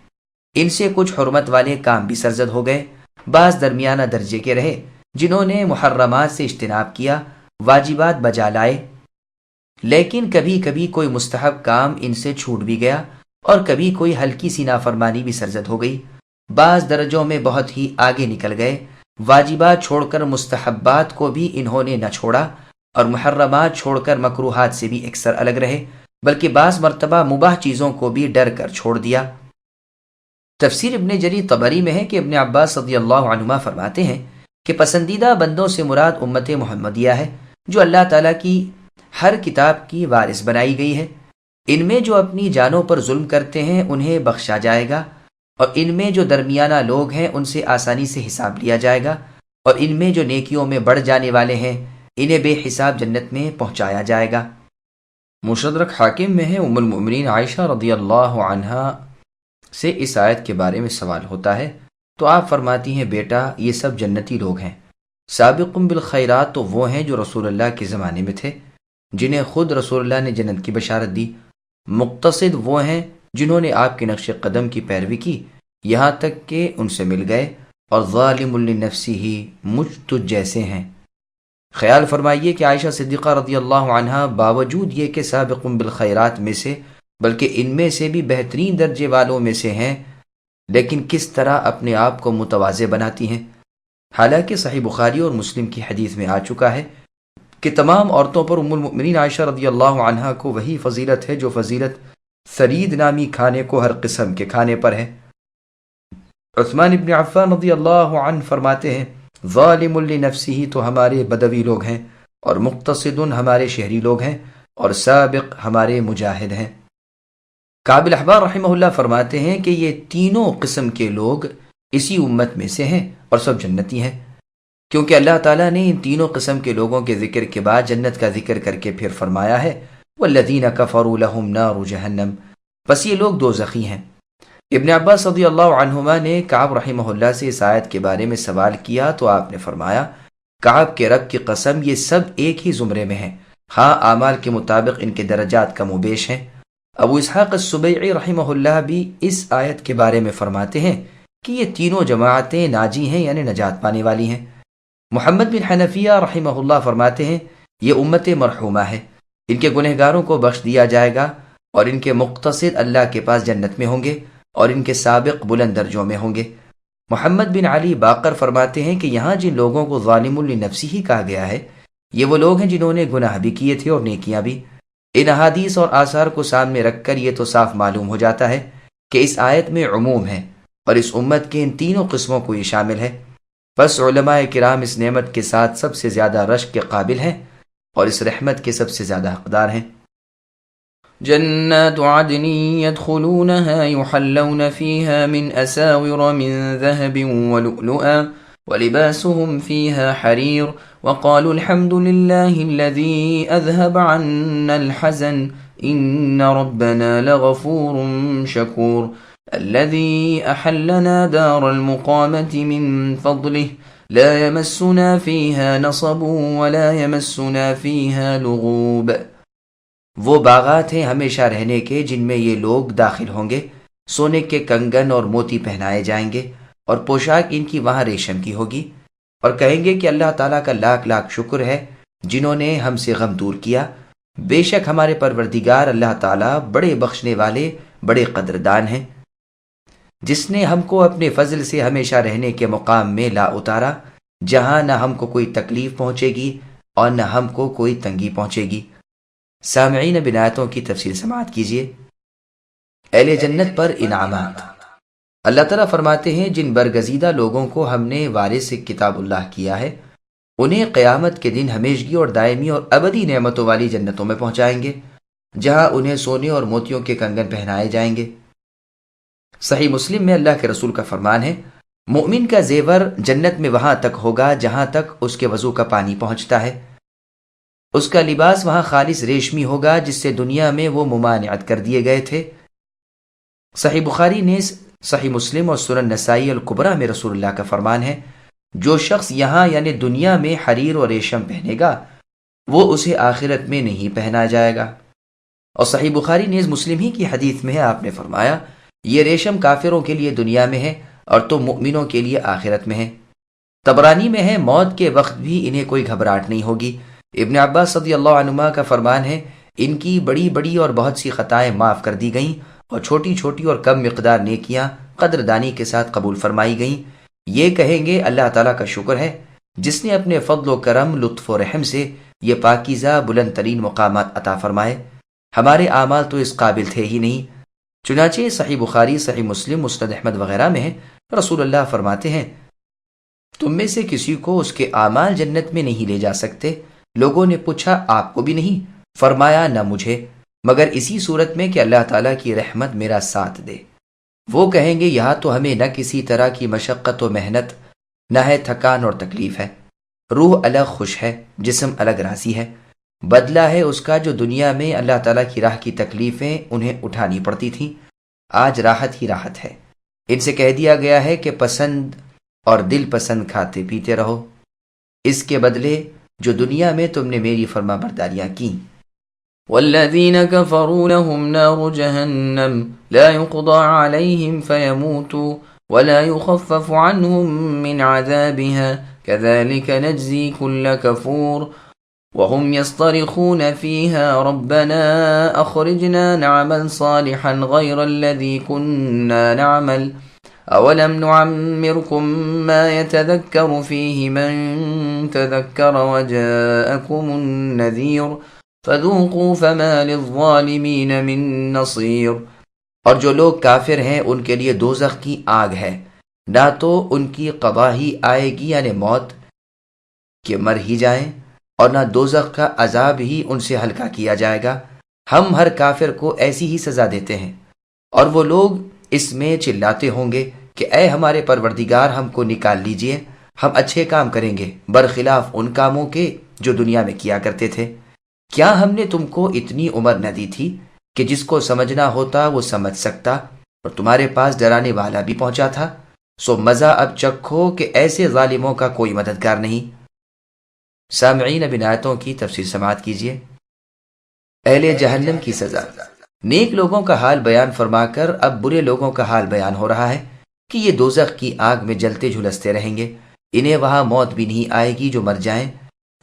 ان سے کچھ حرمت والے کام بھی سرزد ہو گئے، بعض درمیانہ درجے کے رہے جنہوں نے محرمات سے اجتناب کیا، واجبات بجا لائے، لیکن کبھی کبھی کوئی مستحب کام ان سے چھوٹ بھی گیا اور کبھی کوئی ہلکی سی نافرمانی بھی سرزد ہو گئی۔ بعض درجوں میں بہت ہی آگے نکل گئے، واجبات چھوڑ کر مستحبات کو بھی انہوں نے نہ چھوڑا اور محرمات چھوڑ کر مکروہات سے بھی اکثر الگ رہے، بلکہ بعض مرتبہ مباح چیزوں کو بھی ڈر کر چھوڑ دیا۔ تفسیر ابن جریر طبری میں ہے کہ ابن عباس رضی اللہ عنہما فرماتے ہیں کہ پسندیدہ بندوں سے مراد امت محمدیہ ہے، جو اللہ تعالیٰ کی ہر کتاب کی وارث بنائی گئی ہے۔ ان میں جو اپنی جانوں پر ظلم کرتے ہیں انہیں بخشا جائے گا، اور ان میں جو درمیانہ لوگ ہیں ان سے آسانی سے حساب لیا جائے گا، اور ان میں جو نیکیوں میں بڑھ جانے والے ہیں انہیں بے حساب جنت میں پہنچایا جائے گا۔ مستدرک حاکم میں ہے، ام المؤمنین عائشہ رضی اللہ عنہا سے اس آیت کے بارے میں سوال ہوتا ہے تو آپ فرماتی ہیں، بیٹا یہ سب جنتی لوگ ہیں۔ سابقون بالخیرات تو وہ ہیں جو رسول اللہ کے زمانے میں تھے، جنہیں خود رسول اللہ نے جنت کی بشارت دی۔ مقتصد وہ ہیں جنہوں نے آپ کے نقش قدم کی پیروی کی یہاں تک کہ ان سے مل گئے، اور ظالم لنفسہ ہی مجھ تجھ جیسے ہیں۔ خیال فرمائیے کہ عائشہ صدیقہ رضی اللہ عنہا باوجود یہ کہ سابقون بالخیرات میں سے بلکہ ان میں سے بھی بہترین درجے والوں میں سے ہیں، لیکن کس طرح اپنے آپ کو متواضع بناتی ہیں۔ حالانکہ صحیح بخاری اور مسلم کی حدیث میں آ چکا ہے کہ تمام عورتوں پر ام المؤمنین عائشہ رضی اللہ عنہا کو وہی فضیلت ہے جو فضیلت ثرید نامی کھانے کو ہر قسم کے کھانے پر ہے۔ عثمان ابن عفان رضی اللہ عنہ فرماتے ہیں، ظالم لنفسہ تو ہمارے بدوی لوگ ہیں، اور مقتصد ہمارے شہری لوگ ہیں، اور سابق ہمارے مجاہد ہیں۔ کعب الاحبار رحمہ اللہ فرماتے ہیں کہ یہ تینوں قسم کے لوگ اسی امت میں سے ہیں اور سب جنتی ہیں، کیونکہ اللہ تعالیٰ نے ان تینوں قسم کے لوگوں کے ذکر کے بعد جنت کا ذکر کر کے پھر فرمایا ہے وَالَّذِينَ كَفَرُوا لَهُمْ نَارُ جَهَنَّمْ، پس یہ لوگ دوزخی ہیں۔ ابن عباس رضی اللہ عنہما نے کعب رحمہ اللہ سے اس آیت کے بارے میں سوال کیا تو آپ نے فرمایا کعب کے رب کی قسم یہ سب ایک ہی زمرے میں ہیں، ہاں اعمال کے مطابق ان کے درجات کم و بیش ہیں۔ ابو اسحاق السبیعی رحمہ اللہ بھی اس آیت کے بارے میں فرماتے ہیں کہ یہ تینوں جماعتیں ناجی ہیں، یعنی نجات پانے والی ہیں۔ محمد بن حنفیہ رحمہ اللہ فرماتے ہیں یہ امت مرحومہ ہے، ان کے گنہگاروں کو بخش دیا جائے گا اور ان کے مقتصد اللہ کے پاس جنت میں ہوں گے اور ان کے سابق بلند درجوں میں ہوں گے۔ محمد بن علی باقر فرماتے ہیں کہ یہاں جن لوگوں کو ظالم لنفسی ہی کہا گیا ہے یہ وہ لوگ ہیں جنہوں نے گناہ بھی کیے تھے اور نیکیاں بھی۔ ان احادیث اور آثار کو سامنے رکھ کر یہ تو صاف معلوم ہو جاتا ہے کہ اس آیت میں عموم ہے اور اس امت کے ان تینوں قسموں کو یہ شامل ہے۔ بس علماء کرام اس نعمت کے ساتھ سب سے زیادہ رشک کے قابل ہیں اور اس رحمت کے سب سے زیادہ حقدار ہیں۔ جنات عدن يدخلونها يحلون فيها من أساور من ذهب ولؤلؤا ولباسهم فيها حرير وقالوا الحمد لله الذي أذهب عنا الحزن إن ربنا لغفور شكور الذي أحلنا دار المقامة من فضله لا يمسنا فيها نصب ولا يمسنا فيها لغوب۔ وہ باغات ہیں ہمیشہ رہنے کے جن میں یہ لوگ داخل ہوں گے، سونے کے کنگن اور موتی پہنائے جائیں گے اور پوشاک ان کی وہاں ریشم کی ہوگی، اور کہیں گے کہ اللہ تعالیٰ کا لاکھ لاکھ شکر ہے جنہوں نے ہم سے غم دور کیا۔ بے شک ہمارے پروردگار اللہ تعالیٰ بڑے بخشنے والے بڑے قدردان ہیں، جس نے ہم کو اپنے فضل سے ہمیشہ رہنے کے مقام میں لا اتارا جہاں نہ ہم کو کوئی تکلیف پہنچے گی اور نہ ہم کو کوئی تنگی پہنچے گی۔ سامعین اب آیتوں کی تفصیل سماعت کیجیے۔ اہل جنت پر انعامات۔ اللہ تعالیٰ فرماتے ہیں جن برگزیدہ لوگوں کو ہم نے وارث کتاب اللہ کیا ہے انہیں قیامت کے دن ہمیشگی اور دائمی اور ابدی نعمتوں والی جنتوں میں پہنچائیں گے جہاں انہیں سونے اور موتیوں کے کنگن پہنائے جائیں گے۔ صحیح مسلم میں اللہ کے رسول کا فرمان ہے مومن کا زیور جنت میں وہاں تک ہوگا جہاں تک اس کے وضو کا پانی پہنچتا ہے، اس کا لباس وہاں خالص ریشمی ہوگا جس سے دنیا میں وہ ممانعت کر دیے گئے تھے۔ صحیح بخاری نے صحیح مسلم اور سنن نسائی الکبریٰ میں رسول اللہ کا فرمان ہے جو شخص یہاں یعنی دنیا میں حریر اور ریشم پہنے گا وہ اسے آخرت میں نہیں پہنا جائے گا۔ اور صحیح بخاری نیز مسلم ہی کی حدیث میں ہے آپ نے فرمایا یہ ریشم کافروں کے لیے دنیا میں ہے اور تم مؤمنوں کے لیے آخرت میں ہے۔ طبرانی میں ہے موت کے وقت بھی انہیں کوئی گھبراہٹ نہیں ہوگی۔ ابن عباس رضی اللہ عنہما کا فرمان ہے ان کی بڑی بڑی اور بہت سی خطائیں معاف کر دی گئیں اور چھوٹی چھوٹی اور کم مقدار نیکیاں قدردانی کے ساتھ قبول فرمائی گئیں۔ یہ کہیں گے اللہ تعالیٰ کا شکر ہے جس نے اپنے فضل و کرم لطف و رحم سے یہ پاکیزہ بلند ترین مقامات عطا فرمائے، ہمارے اعمال تو اس قابل تھے ہی نہیں۔ چنانچہ صحیح بخاری، صحیح مسلم، مسند احمد وغیرہ میں ہے رسول اللہ فرماتے ہیں تم میں سے کسی کو اس کے اعمال جنت میں نہیں لے جا سکتے۔ لوگوں نے پوچھا آپ کو بھی نہیں؟ فرمایا نہ مجھے، مگر اسی صورت میں کہ اللہ تعالیٰ کی رحمت میرا ساتھ دے۔ وہ کہیں گے یہاں تو ہمیں نہ کسی طرح کی مشقت و محنت، نہ ہے تھکان اور تکلیف ہے، روح الگ خوش ہے، جسم الگ راضی ہے۔ بدلہ ہے اس کا جو دنیا میں اللہ تعالیٰ کی راہ کی تکلیفیں انہیں اٹھانی پڑتی تھیں، آج راحت ہی راحت ہے۔ ان سے کہہ دیا گیا ہے کہ پسند اور دل پسند کھاتے پیتے رہو، اس کے بدلے جو دنیا میں تم نے میری فرما برداریاں کی۔ والذين كفروا لهم نار جهنم لا يقضى عليهم فيموتوا ولا يخفف عنهم من عذابها كذلك نجزي كل كفور وهم يصطرخون فيها ربنا أخرجنا نعمل صالحا غير الذي كنا نعمل أولم نعمركم ما يتذكر فيه من تذكر وجاءكم النذير فذوقوا فما للظالمين من نصير۔ اور جو لوگ کافر ہیں ان کے لیے دوزخ کی آگ ہے، نہ تو ان کی قضا ہی آئے گی یعنی موت کہ مر ہی جائیں، اور نہ دوزخ کا عذاب ہی ان سے ہلکا کیا جائے گا۔ ہم ہر کافر کو ایسی ہی سزا دیتے ہیں اور وہ لوگ اس میں چلاتے ہوں گے کہ اے ہمارے پروردگار، ہم کو نکال لیجئے، ہم اچھے کام کریں گے برخلاف ان کاموں کے جو دنیا میں کیا کرتے تھے۔ کیا ہم نے تم کو اتنی عمر نہ دی تھی کہ جس کو سمجھنا ہوتا وہ سمجھ سکتا، اور تمہارے پاس ڈرانے والا بھی پہنچا تھا؟ سو مزہ اب چکھو کہ ایسے ظالموں کا کوئی مددگار نہیں۔ سامعین، اب ان آیتوں کی تفسیر سماعت کیجیے۔ اہل جہنم کی سزا۔ نیک لوگوں کا حال بیان فرما کر اب برے لوگوں کا حال بیان ہو رہا ہے کہ یہ دوزخ کی آگ میں جلتے جھلستے رہیں گے، انہیں وہاں موت بھی نہیں آئے گی جو مر جائیں،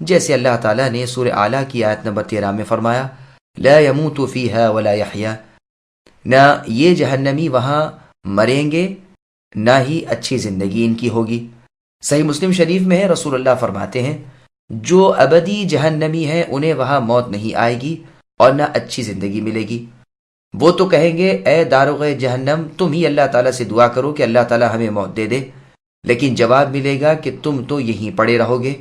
جیسے اللہ تعالیٰ نے سورہ اعلیٰ کی آیت نمبر 13 میں فرمایا، لا يموت فیہا ولا یحیا، نہ یہ جہنمی وہاں مریں گے نہ ہی اچھی زندگی ان کی ہوگی۔ صحیح مسلم شریف میں ہے، رسول اللہ فرماتے ہیں، جو ابدی جہنمی ہیں انہیں وہاں موت نہیں آئے گی اور نہ اچھی زندگی ملے گی۔ وہ تو کہیں گے، اے داروغ جہنم، تم ہی اللہ تعالیٰ سے دعا کرو کہ اللہ تعالیٰ ہمیں موت دے دے، لیکن جواب ملے گا کہ تم تو یہیں پڑے رہو گے۔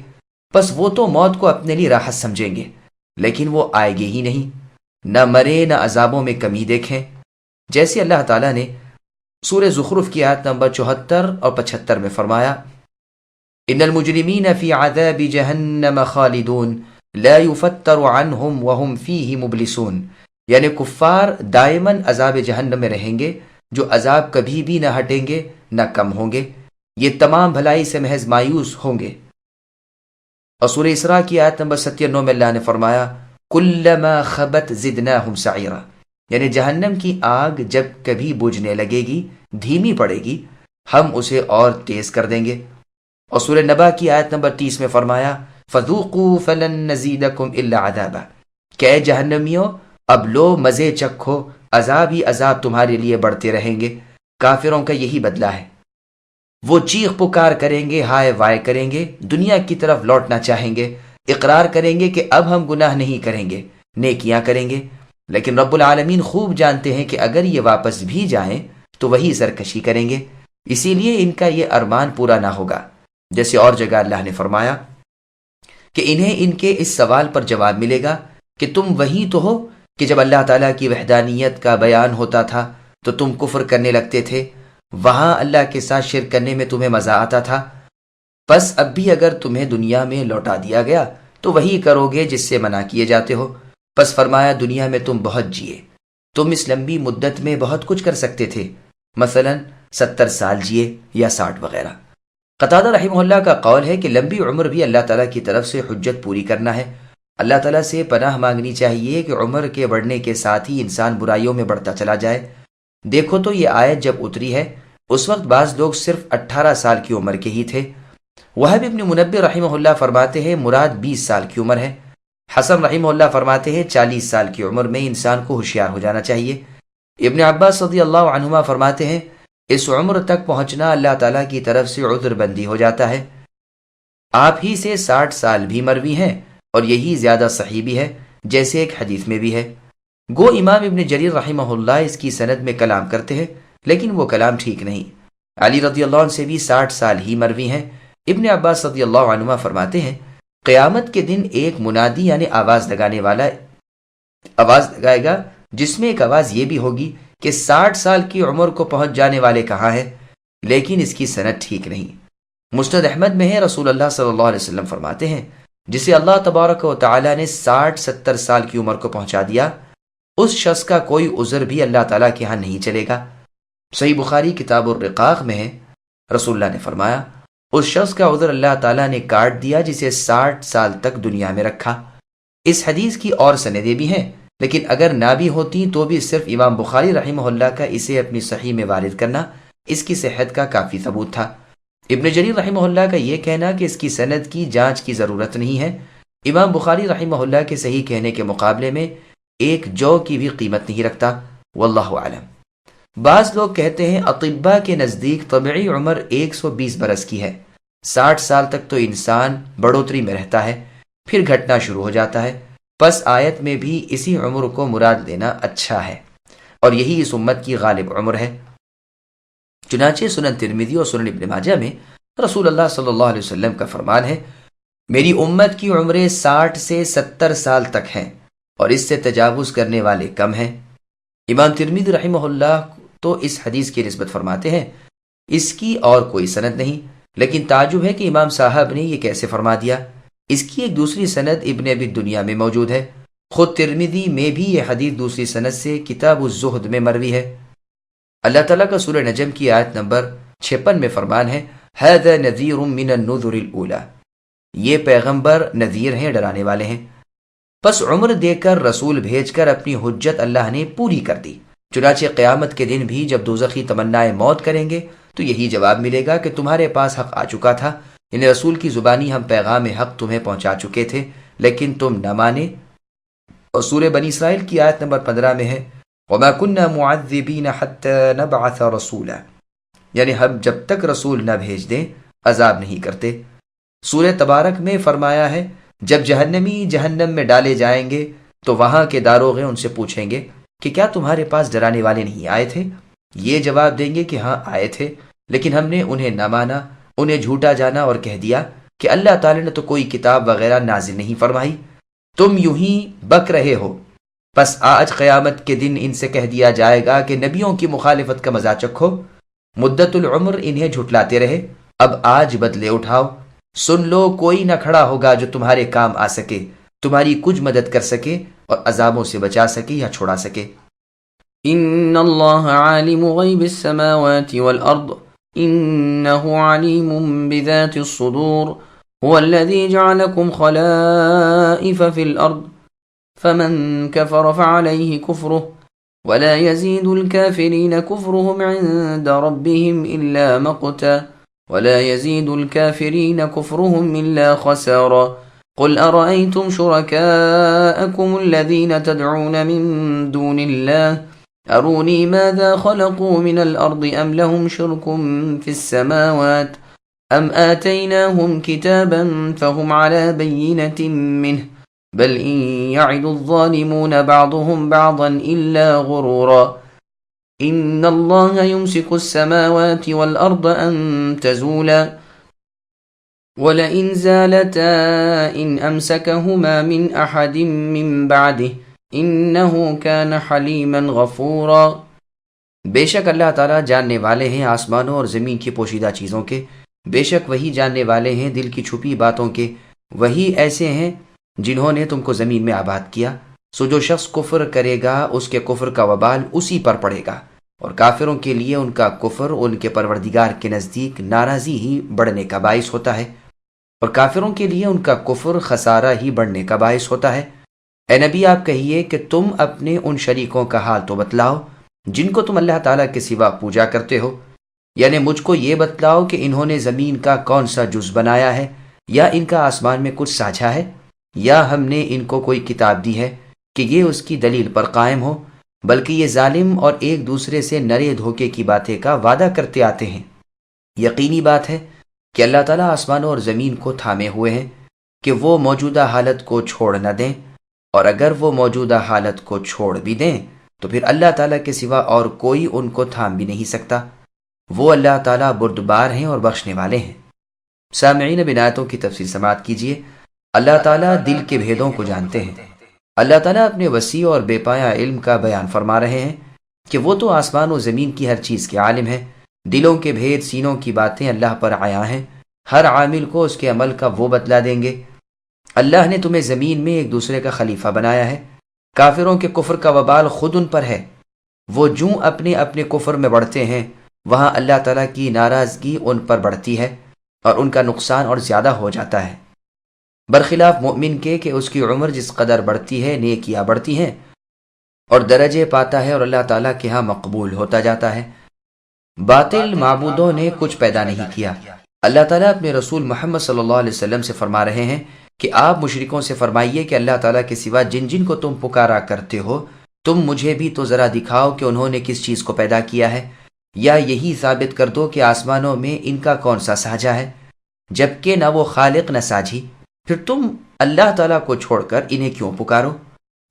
بس وہ تو موت کو اپنے لیے راحت سمجھیں گے، لیکن وہ آئے گی ہی نہیں، نہ مرے نہ عذابوں میں کمی دیکھیں، جیسے اللہ تعالیٰ نے سورہ زخرف کی آیت نمبر 74 اور 75 میں فرمایا، ان المجرمین فی عذاب جہنم خالدون لا یفتر عنہم وہم فیہ مبلسون، یعنی کفار دائماً عذاب جہنم میں رہیں گے، جو عذاب کبھی بھی نہ ہٹیں گے نہ کم ہوں گے، یہ تمام بھلائی سے محض مایوس ہوں گے۔ اور سورہ اسراء کی آیت نمبر 97 میں اللہ نے فرمایا، کلما خبت زدناہم سعیرا، یعنی جہنم کی آگ جب کبھی بجھنے لگے گی، دھیمی پڑے گی، ہم اسے اور تیز کر دیں گے۔ اور سورہ نبا کی آیت نمبر 30 میں فرمایا، فذوقوا فلن نزیدکم الا عذابا، کہ اے جہنمیوں اب لو مزے چکھو، عذاب ہی عذاب تمہارے لیے بڑھتے رہیں گے۔ کافروں کا یہی بدلہ ہے، وہ چیخ پکار کریں گے، ہائے وائے کریں گے، دنیا کی طرف لوٹنا چاہیں گے، اقرار کریں گے کہ اب ہم گناہ نہیں کریں گے، نیکیاں کریں گے، لیکن رب العالمین خوب جانتے ہیں کہ اگر یہ واپس بھی جائیں تو وہی سرکشی کریں گے، اسی لیے ان کا یہ ارمان پورا نہ ہوگا۔ جیسے اور جگہ اللہ نے فرمایا کہ انہیں ان کے اس سوال پر جواب ملے گا کہ تم وہی تو ہو کہ جب اللہ تعالیٰ کی وحدانیت کا بیان ہوتا تھا تو تم کفر کرنے لگتے تھے، وہاں اللہ کے ساتھ شرک کرنے میں تمہیں مزہ آتا تھا، پس اب بھی اگر تمہیں دنیا میں لوٹا دیا گیا تو وہی کرو گے جس سے منع کیے جاتے ہو۔ پس فرمایا، دنیا میں تم بہت جیے، تم اس لمبی مدت میں بہت کچھ کر سکتے تھے، مثلا 70 سال جیے یا 60 وغیرہ۔ قتادہ رحمہ اللہ کا قول ہے کہ لمبی عمر بھی اللہ تعالیٰ کی طرف سے حجت پوری کرنا ہے۔ اللہ تعالیٰ سے پناہ مانگنی چاہیے کہ عمر کے بڑھنے کے ساتھ ہی انسان برائیوں میں بڑھتا چلا جائے۔ دیکھو تو یہ آیت جب اتری ہے اس وقت بعض لوگ صرف 18 سال کی عمر کے ہی تھے۔ وہب ابن منبہ رحمہ اللہ فرماتے ہیں مراد 20 سال کی عمر ہے۔ حسن رحمہ اللہ فرماتے ہیں 40 سال کی عمر میں انسان کو ہوشیار ہو جانا چاہیے۔ ابن عباس رضی اللہ عنہما فرماتے ہیں اس عمر تک پہنچنا اللہ تعالیٰ کی طرف سے عذر بندی ہو جاتا ہے۔ آپ ہی سے 60 سال بھی مروی ہیں اور یہی زیادہ صحیح بھی ہے، جیسے ایک حدیث میں بھی ہے۔ گو امام ابن جریر رحمہ اللہ اس کی سند میں کلام کرتے ہیں، لیکن وہ کلام ٹھیک نہیں۔ علی رضی اللہ عنہ سے بھی 60 سال ہی مروی ہیں۔ ابن عباس رضی اللہ عنہما فرماتے ہیں قیامت کے دن ایک منادی یعنی آواز لگانے والا آواز لگائے گا، جس میں ایک آواز یہ بھی ہوگی کہ 60 سال کی عمر کو پہنچ جانے والے کہاں ہیں، لیکن اس کی سند ٹھیک نہیں۔ مسند احمد میں ہے، رسول اللہ صلی اللہ علیہ وسلم فرماتے ہیں جسے اللہ تبارک و تعالیٰ نے 60-70 سال کی عمر کو پہنچا دیا، اس شخص کا کوئی عذر بھی اللہ تعالیٰ کے ہاں نہیں چلے گا۔ صحیح بخاری کتاب الرقاق میں ہے، رسول اللہ نے فرمایا اس شخص کا عذر اللہ تعالیٰ نے کاٹ دیا جسے 60 سال تک دنیا میں رکھا۔ اس حدیث کی اور سندیں بھی ہیں، لیکن اگر نہ بھی ہوتی تو بھی صرف امام بخاری رحمہ اللہ کا اسے اپنی صحیح میں وارد کرنا اس کی صحت کا کافی ثبوت تھا۔ ابن جریر رحمہ اللہ کا یہ کہنا کہ اس کی سند کی جانچ کی ضرورت نہیں ہے، امام بخاری رحمہ اللہ کے صحیح کہنے کے مقابلے میں ایک جو کی بھی قیمت نہیں رکھتا، واللہ اعلم۔ بعض لوگ کہتے ہیں اطباء کے نزدیک طبعی عمر 120 برس کی ہے، 60 سال تک تو انسان بڑھوتری میں رہتا ہے، پھر گھٹنا شروع ہو جاتا ہے، پس آیت میں بھی اسی عمر کو مراد لینا اچھا ہے، اور یہی اس امت کی غالب عمر ہے۔ چنانچہ سنن ترمذی اور سنن ابن ماجہ میں رسول اللہ صلی اللہ علیہ وسلم کا فرمان ہے میری امت کی عمریں 60 سے 70 سال تک ہیں اور اس سے تجاوز کرنے والے کم ہیں۔ امام ترمذی رحمہ اللہ تو اس حدیث کی نسبت فرماتے ہیں اس کی اور کوئی سند نہیں، لیکن تعجب ہے کہ امام صاحب نے یہ کیسے فرما دیا۔ اس کی ایک دوسری سند ابن ابی دنیا میں موجود ہے، خود ترمذی میں بھی یہ حدیث دوسری سند سے کتاب الزہد میں مروی ہے۔ اللہ تعالیٰ کا سورہ نجم کی آیت نمبر 56 میں فرمان ہے ھذا نذیر من النذر الاولی، یہ پیغمبر نذیر ہیں، ڈرانے والے ہیں۔ پس عمر دے کر رسول بھیج کر اپنی حجت اللہ نے پوری کر دی، چنانچہ قیامت کے دن بھی جب دوزخی تمنائے موت کریں گے تو یہی جواب ملے گا کہ تمہارے پاس حق آ چکا تھا، یعنی رسول کی زبانی ہم پیغام حق تمہیں پہنچا چکے تھے لیکن تم نہ مانے۔ اور سورہ بنی اسرائیل کی آیت نمبر 15 میں ہے وَمَا كُنَّا مُعَذِّبِينَ حَتَّى نَبْعَثَ رَسُولًا، یعنی ہم جب تک رسول نہ بھیج دیں عذاب نہیں کرتے۔ سورہ تبارک میں فرمایا ہے جب جہنمی جہنم میں ڈالے جائیں گے تو وہاں کے داروغے ان سے پوچھیں گے کہ کیا تمہارے پاس ڈرانے والے نہیں آئے تھے؟ یہ جواب دیں گے کہ ہاں آئے تھے، لیکن ہم نے انہیں نہ مانا، انہیں جھوٹا جانا اور کہہ دیا کہ اللہ تعالی نے تو کوئی کتاب وغیرہ نازل نہیں فرمائی، تم یوں ہی بک رہے ہو۔ پس آج قیامت کے دن ان سے کہہ دیا جائے گا کہ نبیوں کی مخالفت کا مزہ چکھو، مدت العمر انہیں جھٹلاتے رہے، اب آج بدلے اٹھاؤ، سن لو کوئی نہ کھڑا ہوگا جو تمہارے کام آ سکے، تمہاری کچھ مدد کر سکے اور عذابوں سے بچا سکے یا چھڑا سکے۔ ان اللہ عالم غیب السماوات والارض انه علیم بذات الصدور هو الذي جعلكم خلائف في الارض فمن كفر فعليه كفره ولا يزيد الكافرين كفرهم عند ربهم إلا مقتا ولا يزيد الكافرين كفرهم إلا خسارا قل أرأيتم شركاءكم الذين تدعون من دون الله أروني ماذا خلقوا من الأرض أم لهم شرك في السماوات أم آتيناهم كتابا فهم على بينة منه بل إن يعد الظالمون بعضهم بعضا إلا غرورا إن الله يمسك السماوات والأرض أن تزولا ولئن زالتا إن أمسكهما من أحد من بعده إنه كان حليما غفورا۔ بے شک اللہ تعالیٰ جاننے والے ہیں آسمانوں اور زمین کی پوشیدہ چیزوں کے، بے شک وہی جاننے والے ہیں دل کی چھپی باتوں کے، وہی ایسے ہیں جنہوں نے تم کو زمین میں آباد کیا۔ سو جو شخص کفر کرے گا اس کے کفر کا وبال اسی پر پڑے گا، اور کافروں کے لیے ان کا کفر ان کے پروردگار کے نزدیک ناراضی ہی بڑھنے کا باعث ہوتا ہے، اور کافروں کے لیے ان کا کفر خسارہ ہی بڑھنے کا باعث ہوتا ہے۔ اے نبی آپ کہیے کہ تم اپنے ان شریکوں کا حال تو بتلاؤ جن کو تم اللہ تعالیٰ کے سوا پوجا کرتے ہو، یعنی مجھ کو یہ بتلاؤ کہ انہوں نے زمین کا کون سا جز بنایا ہے، یا ان کا آسمان میں کچھ ساجھا ہے، یا ہم نے ان کو کوئی کتاب دی ہے کہ یہ اس کی دلیل پر قائم ہو، بلکہ یہ ظالم اور ایک دوسرے سے نرے دھوکے کی باتیں کا وعدہ کرتے آتے ہیں۔ یقینی بات ہے کہ اللہ تعالیٰ آسمانوں اور زمین کو تھامے ہوئے ہیں کہ وہ موجودہ حالت کو چھوڑ نہ دیں، اور اگر وہ موجودہ حالت کو چھوڑ بھی دیں تو پھر اللہ تعالیٰ کے سوا اور کوئی ان کو تھام بھی نہیں سکتا۔ وہ اللہ تعالیٰ بردبار ہیں اور بخشنے والے ہیں۔ سامعین اب آیتوں کی تفسیر سماعت کیجیے۔ اللہ تعالیٰ دل کے بھیدوں کو جانتے ہیں۔ اللہ تعالیٰ اپنے وسیع اور بے پایا علم کا بیان فرما رہے ہیں کہ وہ تو آسمان و زمین کی ہر چیز کے عالم ہے، دلوں کے بھید سینوں کی باتیں اللہ پر عیاں ہیں، ہر عامل کو اس کے عمل کا وہ بدلا دیں گے۔ اللہ نے تمہیں زمین میں ایک دوسرے کا خلیفہ بنایا ہے، کافروں کے کفر کا وبال خود ان پر ہے، وہ جوں اپنے اپنے کفر میں بڑھتے ہیں وہاں اللہ تعالیٰ کی ناراضگی ان پر بڑھتی ہے اور ان کا نقصان اور زیادہ ہو جاتا ہے، برخلاف مومن کے کہ اس کی عمر جس قدر بڑھتی ہے نیکیاں بڑھتی ہیں اور درجے پاتا ہے اور اللہ تعالیٰ کے ہاں مقبول ہوتا جاتا ہے۔ باطل معبودوں نے کچھ پیدا نہیں کیا۔ اللہ تعالیٰ اپنے رسول محمد صلی اللہ علیہ وسلم سے فرما رہے ہیں کہ آپ مشرکوں سے فرمائیے کہ اللہ تعالیٰ کے سوا جن جن کو تم پکارا کرتے ہو تم مجھے بھی تو ذرا دکھاؤ کہ انہوں نے کس چیز کو پیدا کیا ہے، یا یہی ثابت کر دو کہ آسمانوں میں ان کا کون سا ساجھا ہے، جبکہ نہ وہ خالق نہ ساجھی، پھر تم اللہ تعالیٰ کو چھوڑ کر انہیں کیوں پکارو؟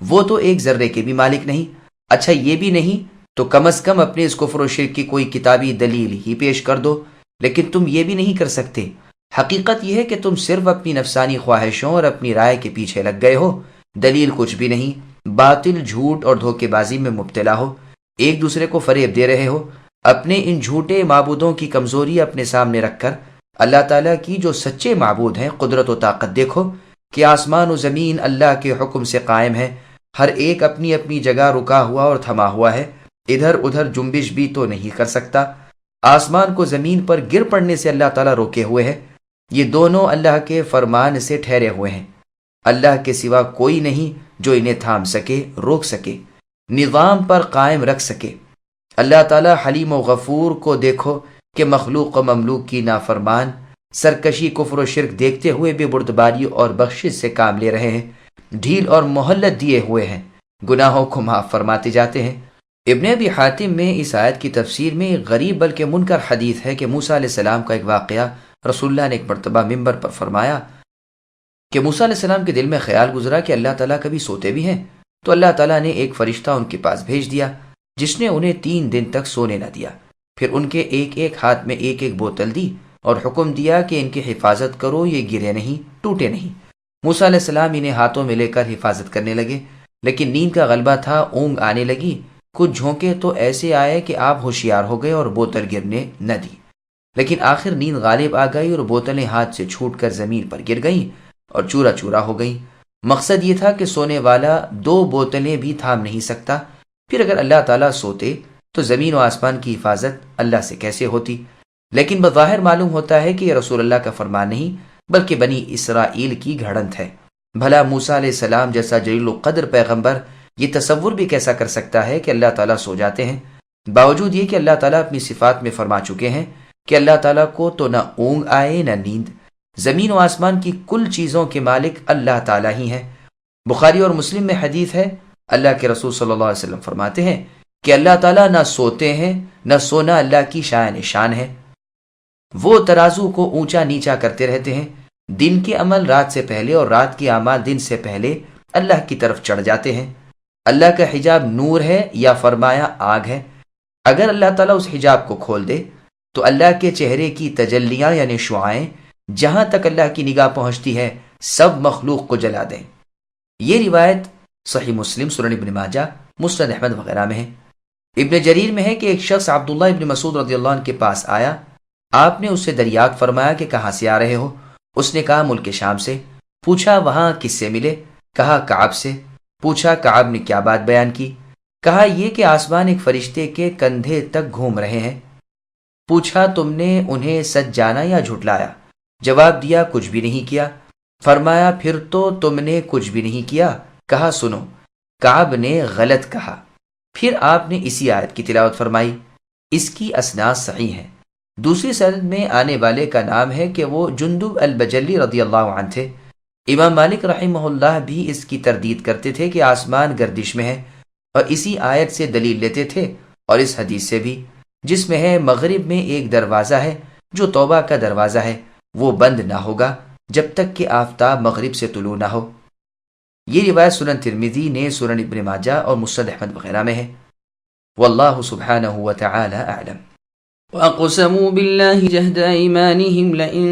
وہ تو ایک ذرے کے بھی مالک نہیں۔ اچھا یہ بھی نہیں تو کم از کم اپنے اس کفر و شرک کی کوئی کتابی دلیل ہی پیش کر دو، لیکن تم یہ بھی نہیں کر سکتے۔ حقیقت یہ ہے کہ تم صرف اپنی نفسانی خواہشوں اور اپنی رائے کے پیچھے لگ گئے ہو، دلیل کچھ بھی نہیں، باطل جھوٹ اور دھوکے بازی میں مبتلا ہو۔ ایک دوسرے کو فریب دے رہے ہو، اپنے ان جھوٹے معبودوں کی کمزوری اپنے سامنے رکھ کر اللہ تعالیٰ کی جو سچے معبود ہیں قدرت و طاقت دیکھو کہ آسمان و زمین اللہ کے حکم سے قائم ہے، ہر ایک اپنی اپنی جگہ رکا ہوا اور تھما ہوا ہے، ادھر ادھر جنبش بھی تو نہیں کر سکتا، آسمان کو زمین پر گر پڑنے سے اللہ تعالیٰ روکے ہوئے ہے، یہ دونوں اللہ کے فرمان سے ٹھہرے ہوئے ہیں، اللہ کے سوا کوئی نہیں جو انہیں تھام سکے، روک سکے، نظام پر قائم رکھ سکے۔ اللہ تعالیٰ حلیم و غفور کو دیکھو کہ مخلوق و مملوک کی نافرمان سرکشی، کفر و شرک دیکھتے ہوئے بھی بردباری اور بخشش سے کام لے رہے ہیں، ڈھیل اور مہلت دیے ہوئے ہیں، گناہوں کو معاف فرماتے جاتے ہیں۔ ابن ابی حاتم میں اس آیت کی تفسیر میں ایک غریب بلکہ منکر حدیث ہے کہ موسیٰ علیہ السلام کا ایک واقعہ رسول اللہ نے ایک مرتبہ ممبر پر فرمایا کہ موسیٰ علیہ السلام کے دل میں خیال گزرا کہ اللہ تعالیٰ کبھی سوتے بھی ہیں، تو اللہ تعالیٰ نے ایک فرشتہ ان کے پاس بھیج دیا جس نے انہیں 3 دن تک سونے نہ دیا، پھر ان کے ایک ایک ہاتھ میں ایک ایک بوتل دی اور حکم دیا کہ ان کی حفاظت کرو، یہ گرے نہیں، ٹوٹے نہیں۔ موسیٰ علیہ السلام انہیں ہاتھوں میں لے کر حفاظت کرنے لگے، لیکن نیند کا غلبہ تھا، اونگ آنے لگی، کچھ جھونکے تو ایسے آئے کہ آپ ہوشیار ہو گئے اور بوتل گرنے نہ دی، لیکن آخر نیند غالب آ گئی اور بوتلیں ہاتھ سے چھوٹ کر زمین پر گر گئیں اور چورا چورا ہو گئیں۔ مقصد یہ تھا کہ سونے والا 2 بوتلیں بھی تھام نہیں سکتا، پھر اگر اللہ تعالیٰ سوتے تو زمین و آسمان کی حفاظت اللہ سے کیسے ہوتی؟ لیکن بظاہر معلوم ہوتا ہے کہ یہ رسول اللہ کا فرمان نہیں بلکہ بنی اسرائیل کی گھڑنت ہے۔ بھلا موسیٰ علیہ السلام جیسا جلیل القدر پیغمبر یہ تصور بھی کیسا کر سکتا ہے کہ اللہ تعالیٰ سو جاتے ہیں؟ باوجود یہ کہ اللہ تعالیٰ اپنی صفات میں فرما چکے ہیں کہ اللہ تعالیٰ کو تو نہ اونگ آئے نہ نیند، زمین و آسمان کی کل چیزوں کے مالک اللہ تعالیٰ ہی ہیں۔ بخاری اور مسلم میں حدیث ہے، اللہ کے رسول صلی اللہ علیہ وسلم فرماتے ہیں کہ اللہ تعالیٰ نہ سوتے ہیں، نہ سونا اللہ کی شان شان ہے، وہ ترازو کو اونچا نیچا کرتے رہتے ہیں، دن کے عمل رات سے پہلے اور رات کے اعمال دن سے پہلے اللہ کی طرف چڑھ جاتے ہیں۔ اللہ کا حجاب نور ہے یا فرمایا آگ ہے، اگر اللہ تعالیٰ اس حجاب کو کھول دے تو اللہ کے چہرے کی تجلیاں یعنی شعائیں جہاں تک اللہ کی نگاہ پہنچتی ہے سب مخلوق کو جلا دیں۔ یہ روایت صحیح مسلم، سنن ابن ماجہ، مسند احمد وغیرہ میں ہے۔ ابن جریر میں ہے کہ ایک شخص عبداللہ ابن مسعود رضی اللہ عنہ کے پاس آیا، آپ نے اس سے دریافت فرمایا کہ کہاں سے آ رہے ہو؟ اس نے کہا ملک شام سے۔ پوچھا وہاں کس سے ملے؟ کہا کعب سے۔ پوچھا کعب نے کیا بات بیان کی؟ کہا یہ کہ آسمان ایک فرشتے کے کندھے تک گھوم رہے ہیں۔ پوچھا تم نے انہیں سچ جانا یا جھٹلایا؟ جواب دیا کچھ بھی نہیں کیا۔ فرمایا پھر تو تم نے کچھ بھی نہیں کیا؟ کہا سنو، کعب نے غلط کہا۔ پھر آپ نے اسی آیت کی تلاوت فرمائی، اس کی اسناد صحیح ہیں۔ دوسری سند میں آنے والے کا نام ہے کہ وہ جندب البجلی رضی اللہ عنہ تھے۔ امام مالک رحمہ اللہ بھی اس کی تردید کرتے تھے کہ آسمان گردش میں ہے، اور اسی آیت سے دلیل لیتے تھے اور اس حدیث سے بھی جس میں ہے مغرب میں ایک دروازہ ہے جو توبہ کا دروازہ ہے، وہ بند نہ ہوگا جب تک کہ آفتاب مغرب سے طلوع نہ ہو۔ یہ روایت سنن ترمذی نے، سنن ابن ماجہ اور مسند احمد وغیرہ میں ہے۔ واللہ سبحانہ وتعالی اعلم۔ وَأَقْسَمُوا بِاللَّهِ جَهْدَ أَيْمَانِهِمْ لَئِن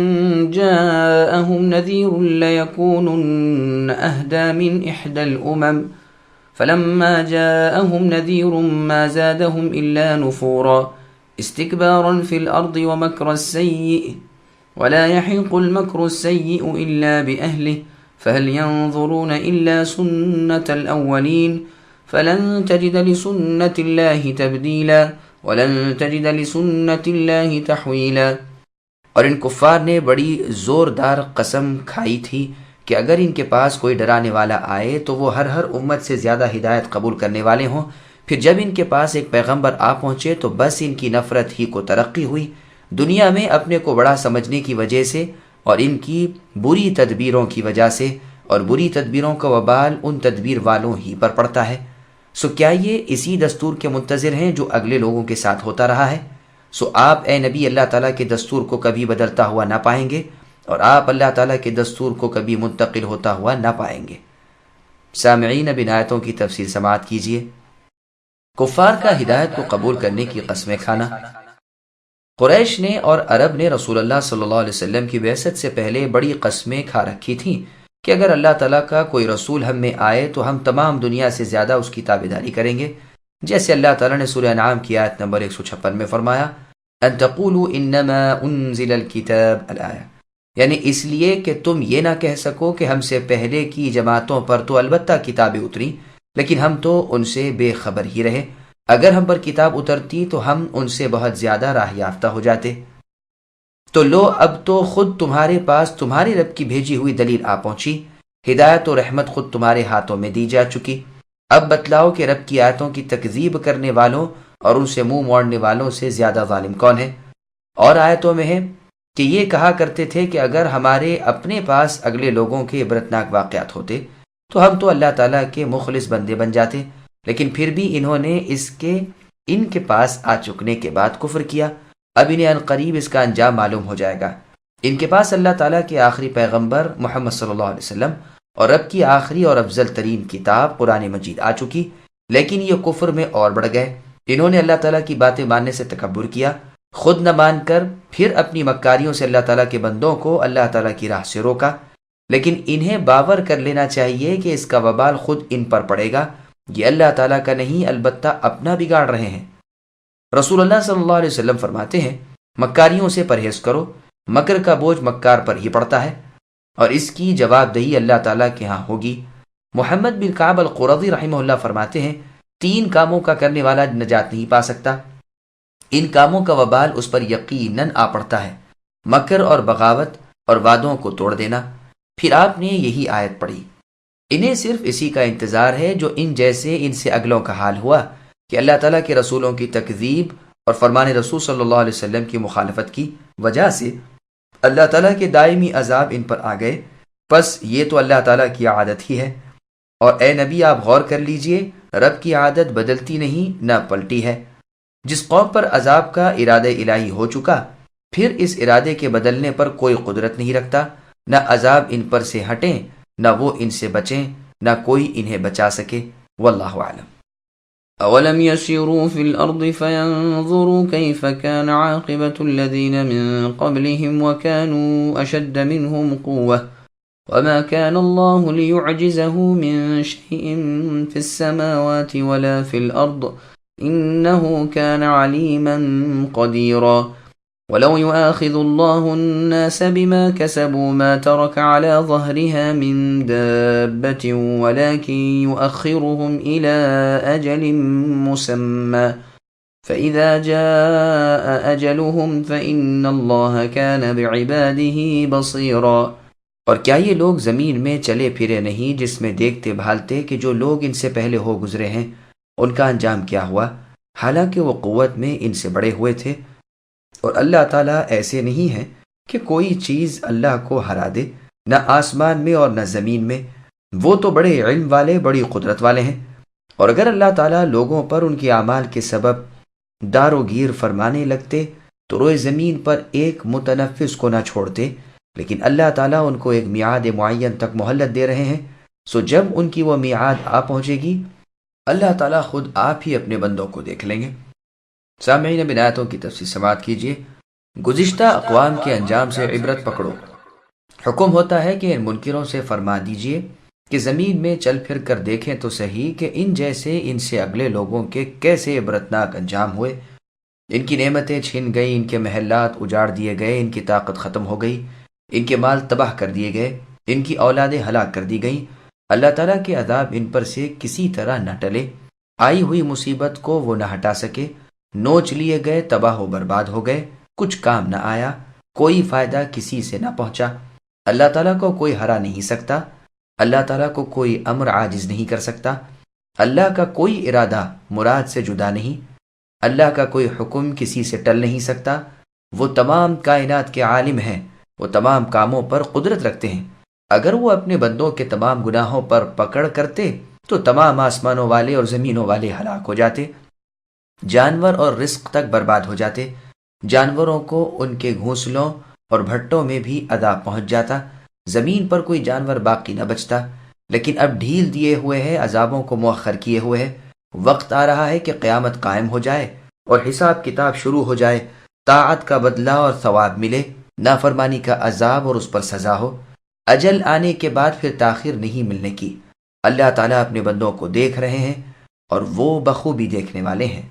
جَاءَهُمْ نَذِيرٌ لَيَكُونُنَّ أَهْدَى مِنْ إِحْدَى الْأُمَمِ فَلَمَّا جَاءَهُمْ نَذِيرٌ مَا زَادَهُمْ إِلَّا نُفُورًا اسْتِكْبَارًا فِي الْأَرْضِ وَمَكْرَ السَّيِّئِ وَلَا يَحِيقُ الْمَكْرُ السَّيِّئُ إِلَّا بِأَهْلِهِ فَهَلْ يَنظُرُونَ إِلَّا سُنَّةَ الْأَوَّلِينَ فَلَن تَجِدَ لِسُنَّةِ اللَّهِ تَبْدِيلًا وَلَن تَجِدَ لِسُنَّةِ اللَّهِ تَحْوِيلًا۔ اور ان کفار نے بڑی زوردار قسم کھائی تھی کہ اگر ان کے پاس کوئی ڈرانے والا آئے تو وہ ہر امت سے زیادہ ہدایت قبول کرنے والے ہوں، پھر جب ان کے پاس ایک پیغمبر آ پہنچے تو بس ان کی نفرت ہی کو ترقی ہوئی، دنیا میں اپنے کو بڑا سمجھنے کی وجہ سے اور ان کی بری تدبیروں کی وجہ سے، اور بری تدبیروں کا وبال ان تدبیر والوں ہی پر پڑتا ہے۔ سو کیا یہ اسی دستور کے منتظر ہیں جو اگلے لوگوں کے ساتھ ہوتا رہا ہے؟ سو آپ اے نبی اللہ تعالیٰ کے دستور کو کبھی بدلتا ہوا نہ پائیں گے، اور آپ اللہ تعالیٰ کے دستور کو کبھی منتقل ہوتا ہوا نہ پائیں گے۔ سامعین اب ان آیتوں کی تفسیر سماعت کیجیے۔ کفار کا ہدایت کو قبول کرنے کی قسمیں کھانا۔ قریش نے اور عرب نے رسول اللہ صلی اللہ علیہ وسلم کی بعثت سے پہلے بڑی قسمیں کھا رکھی تھیں کہ اگر اللہ تعالیٰ کا کوئی رسول ہم میں آئے تو ہم تمام دنیا سے زیادہ اس کی تابعداری کریں گے، جیسے اللہ تعالیٰ نے سورہ انعام کی آیت نمبر 156 میں فرمایا ان تقولوا انما انزل الکتاب الآیہ، یعنی اس لیے کہ تم یہ نہ کہہ سکو کہ ہم سے پہلے کی جماعتوں پر تو البتہ کتابیں اتری لیکن ہم تو ان سے بے خبر ہی رہے، اگر ہم پر کتاب اترتی تو ہم ان سے بہت زیادہ راہ یافتہ ہو جاتے۔ تو لو اب تو خود تمہارے پاس تمہاری رب کی بھیجی ہوئی دلیل آ پہنچی، ہدایت و رحمت خود تمہارے ہاتھوں میں دی جا چکی، اب بتلاؤ کہ رب کی آیتوں کی تکذیب کرنے والوں اور ان سے منہ موڑنے والوں سے زیادہ ظالم کون ہے؟ اور آیتوں میں ہے کہ یہ کہا کرتے تھے کہ اگر ہمارے اپنے پاس اگلے لوگوں کے عبرتناک واقعات ہوتے تو ہم تو اللہ تعالیٰ کے مخلص بندے بن جاتے، لیکن پھر بھی انہوں نے ان کے پاس آ چکنے کے بعد کفر کیا، اب انہیں عنقریب اس کا انجام معلوم ہو جائے گا۔ ان کے پاس اللہ تعالیٰ کے آخری پیغمبر محمد صلی اللہ علیہ وسلم اور رب کی آخری اور افضل ترین کتاب قرآن مجید آ چکی، لیکن یہ کفر میں اور بڑھ گئے، انہوں نے اللہ تعالیٰ کی باتیں ماننے سے تکبر کیا، خود نہ مان کر پھر اپنی مکاریوں سے اللہ تعالیٰ کے بندوں کو اللہ تعالیٰ کی راہ سے روکا، لیکن انہیں باور کر لینا چاہیے کہ اس کا وبال خود ان پر پڑے گا، یہ اللہ تعالیٰ کا نہیں البتہ اپنا بگاڑ رہے ہیں۔ رسول اللہ صلی اللہ علیہ وسلم فرماتے ہیں مکاریوں سے پرہیز کرو، مکر کا بوجھ مکار پر ہی پڑتا ہے اور اس کی جواب دہی اللہ تعالیٰ کے ہاں ہوگی۔ محمد بن کعب القرظی رحمہ اللہ فرماتے ہیں 3 کاموں کا کرنے والا نجات نہیں پا سکتا، ان کاموں کا وبال اس پر یقیناً آ پڑتا ہے، مکر اور بغاوت اور وعدوں کو توڑ دینا۔ پھر آپ نے یہی آیت پڑھی، انہیں صرف اسی کا انتظار ہے جو ان جیسے ان سے اگلوں کا حال ہوا کہ اللہ تعالیٰ کے رسولوں کی تکذیب اور فرمان رسول صلی اللہ علیہ وسلم کی مخالفت کی وجہ سے اللہ تعالیٰ کے دائمی عذاب ان پر آ گئے، پس یہ تو اللہ تعالیٰ کی عادت ہی ہے، اور اے نبی آپ غور کر لیجئے رب کی عادت بدلتی نہیں نہ پلٹی ہے، جس قوم پر عذاب کا ارادہ الہی ہو چکا پھر اس ارادے کے بدلنے پر کوئی قدرت نہیں رکھتا، نہ عذاب ان پر سے ہٹیں نہ وہ ان سے بچیں، نہ کوئی انہیں بچا سکے۔ واللہ اعلم۔ أولم يسيروا في الأرض فينظروا كيف كان عاقبة الذين من قبلهم وكانوا أشد منهم قوة وما كان الله ليعجزه من شيء في السماوات ولا في الأرض إنه كان عليما قديرا ولو يؤاخذ الله الناس بما كسبوا ما ترك على ظهرها من دابة ولكن يؤخرهم إلى أجل مسمى فإذا جاء أجلهم فإن الله كان بعباده بصيرا۔ اور کیا یہ لوگ زمین میں چلے پھرے نہیں جس میں دیکھتے بھالتے کہ جو لوگ ان سے پہلے ہو گزرے ہیں ان کا انجام کیا ہوا، حالانکہ وہ قوت میں ان سے بڑے ہوئے تھے، اور اللہ تعالیٰ ایسے نہیں ہے کہ کوئی چیز اللہ کو ہرا دے، نہ آسمان میں اور نہ زمین میں، وہ تو بڑے علم والے بڑی قدرت والے ہیں۔ اور اگر اللہ تعالیٰ لوگوں پر ان کے اعمال کے سبب دار و گیر فرمانے لگتے تو روئے زمین پر ایک متنفس کو نہ چھوڑتے، لیکن اللہ تعالیٰ ان کو ایک میعاد معین تک مہلت دے رہے ہیں، سو جب ان کی وہ میعاد آ پہنچے گی اللہ تعالیٰ خود آپ ہی اپنے بندوں کو دیکھ لیں گے۔ سامعین اب آیتوں کی تفسیر سماعت کیجیے۔ گزشتہ اقوام کے انجام سے عبرت پکڑو۔ حکم ہوتا ہے کہ ان منکروں سے فرما دیجیے کہ زمین میں چل پھر کر دیکھیں تو صحیح کہ ان جیسے ان سے اگلے لوگوں کے کیسے عبرتناک انجام ہوئے۔ ان کی نعمتیں چھن گئی، ان کے محلات اجاڑ دیے گئے، ان کی طاقت ختم ہو گئی، ان کے مال تباہ کر دیے گئے، ان کی اولادیں ہلاک کر دی گئیں۔ اللہ تعالیٰ کے عذاب ان پر سے کسی طرح نہ ٹلے، آئی ہوئی مصیبت کو وہ نہ ہٹا سکے، نوچ لیے گئے، تباہ و برباد ہو گئے، کچھ کام نہ آیا، کوئی فائدہ کسی سے نہ پہنچا۔ اللہ تعالیٰ کو کوئی ہرا نہیں سکتا، اللہ تعالیٰ کو کوئی امر عاجز نہیں کر سکتا، اللہ کا کوئی ارادہ مراد سے جدا نہیں، اللہ کا کوئی حکم کسی سے ٹل نہیں سکتا، وہ تمام کائنات کے عالم ہیں، وہ تمام کاموں پر قدرت رکھتے ہیں۔ اگر وہ اپنے بندوں کے تمام گناہوں پر پکڑ کرتے تو تمام آسمانوں والے اور زمینوں والے ہلاک ہو جاتے، جانور اور رزق تک برباد ہو جاتے، جانوروں کو ان کے گھونسلوں اور بھٹوں میں بھی عذاب پہنچ جاتا، زمین پر کوئی جانور باقی نہ بچتا۔ لیکن اب ڈھیل دیے ہوئے ہے، عذابوں کو مؤخر کیے ہوئے ہے، وقت آ رہا ہے کہ قیامت قائم ہو جائے اور حساب کتاب شروع ہو جائے، طاعت کا بدلہ اور ثواب ملے، نافرمانی کا عذاب اور اس پر سزا ہو۔ اجل آنے کے بعد پھر تاخیر نہیں ملنے کی۔ اللہ تعالیٰ اپنے بندوں کو دیکھ رہے ہیں اور وہ بخوبی دیکھنے والے ہیں۔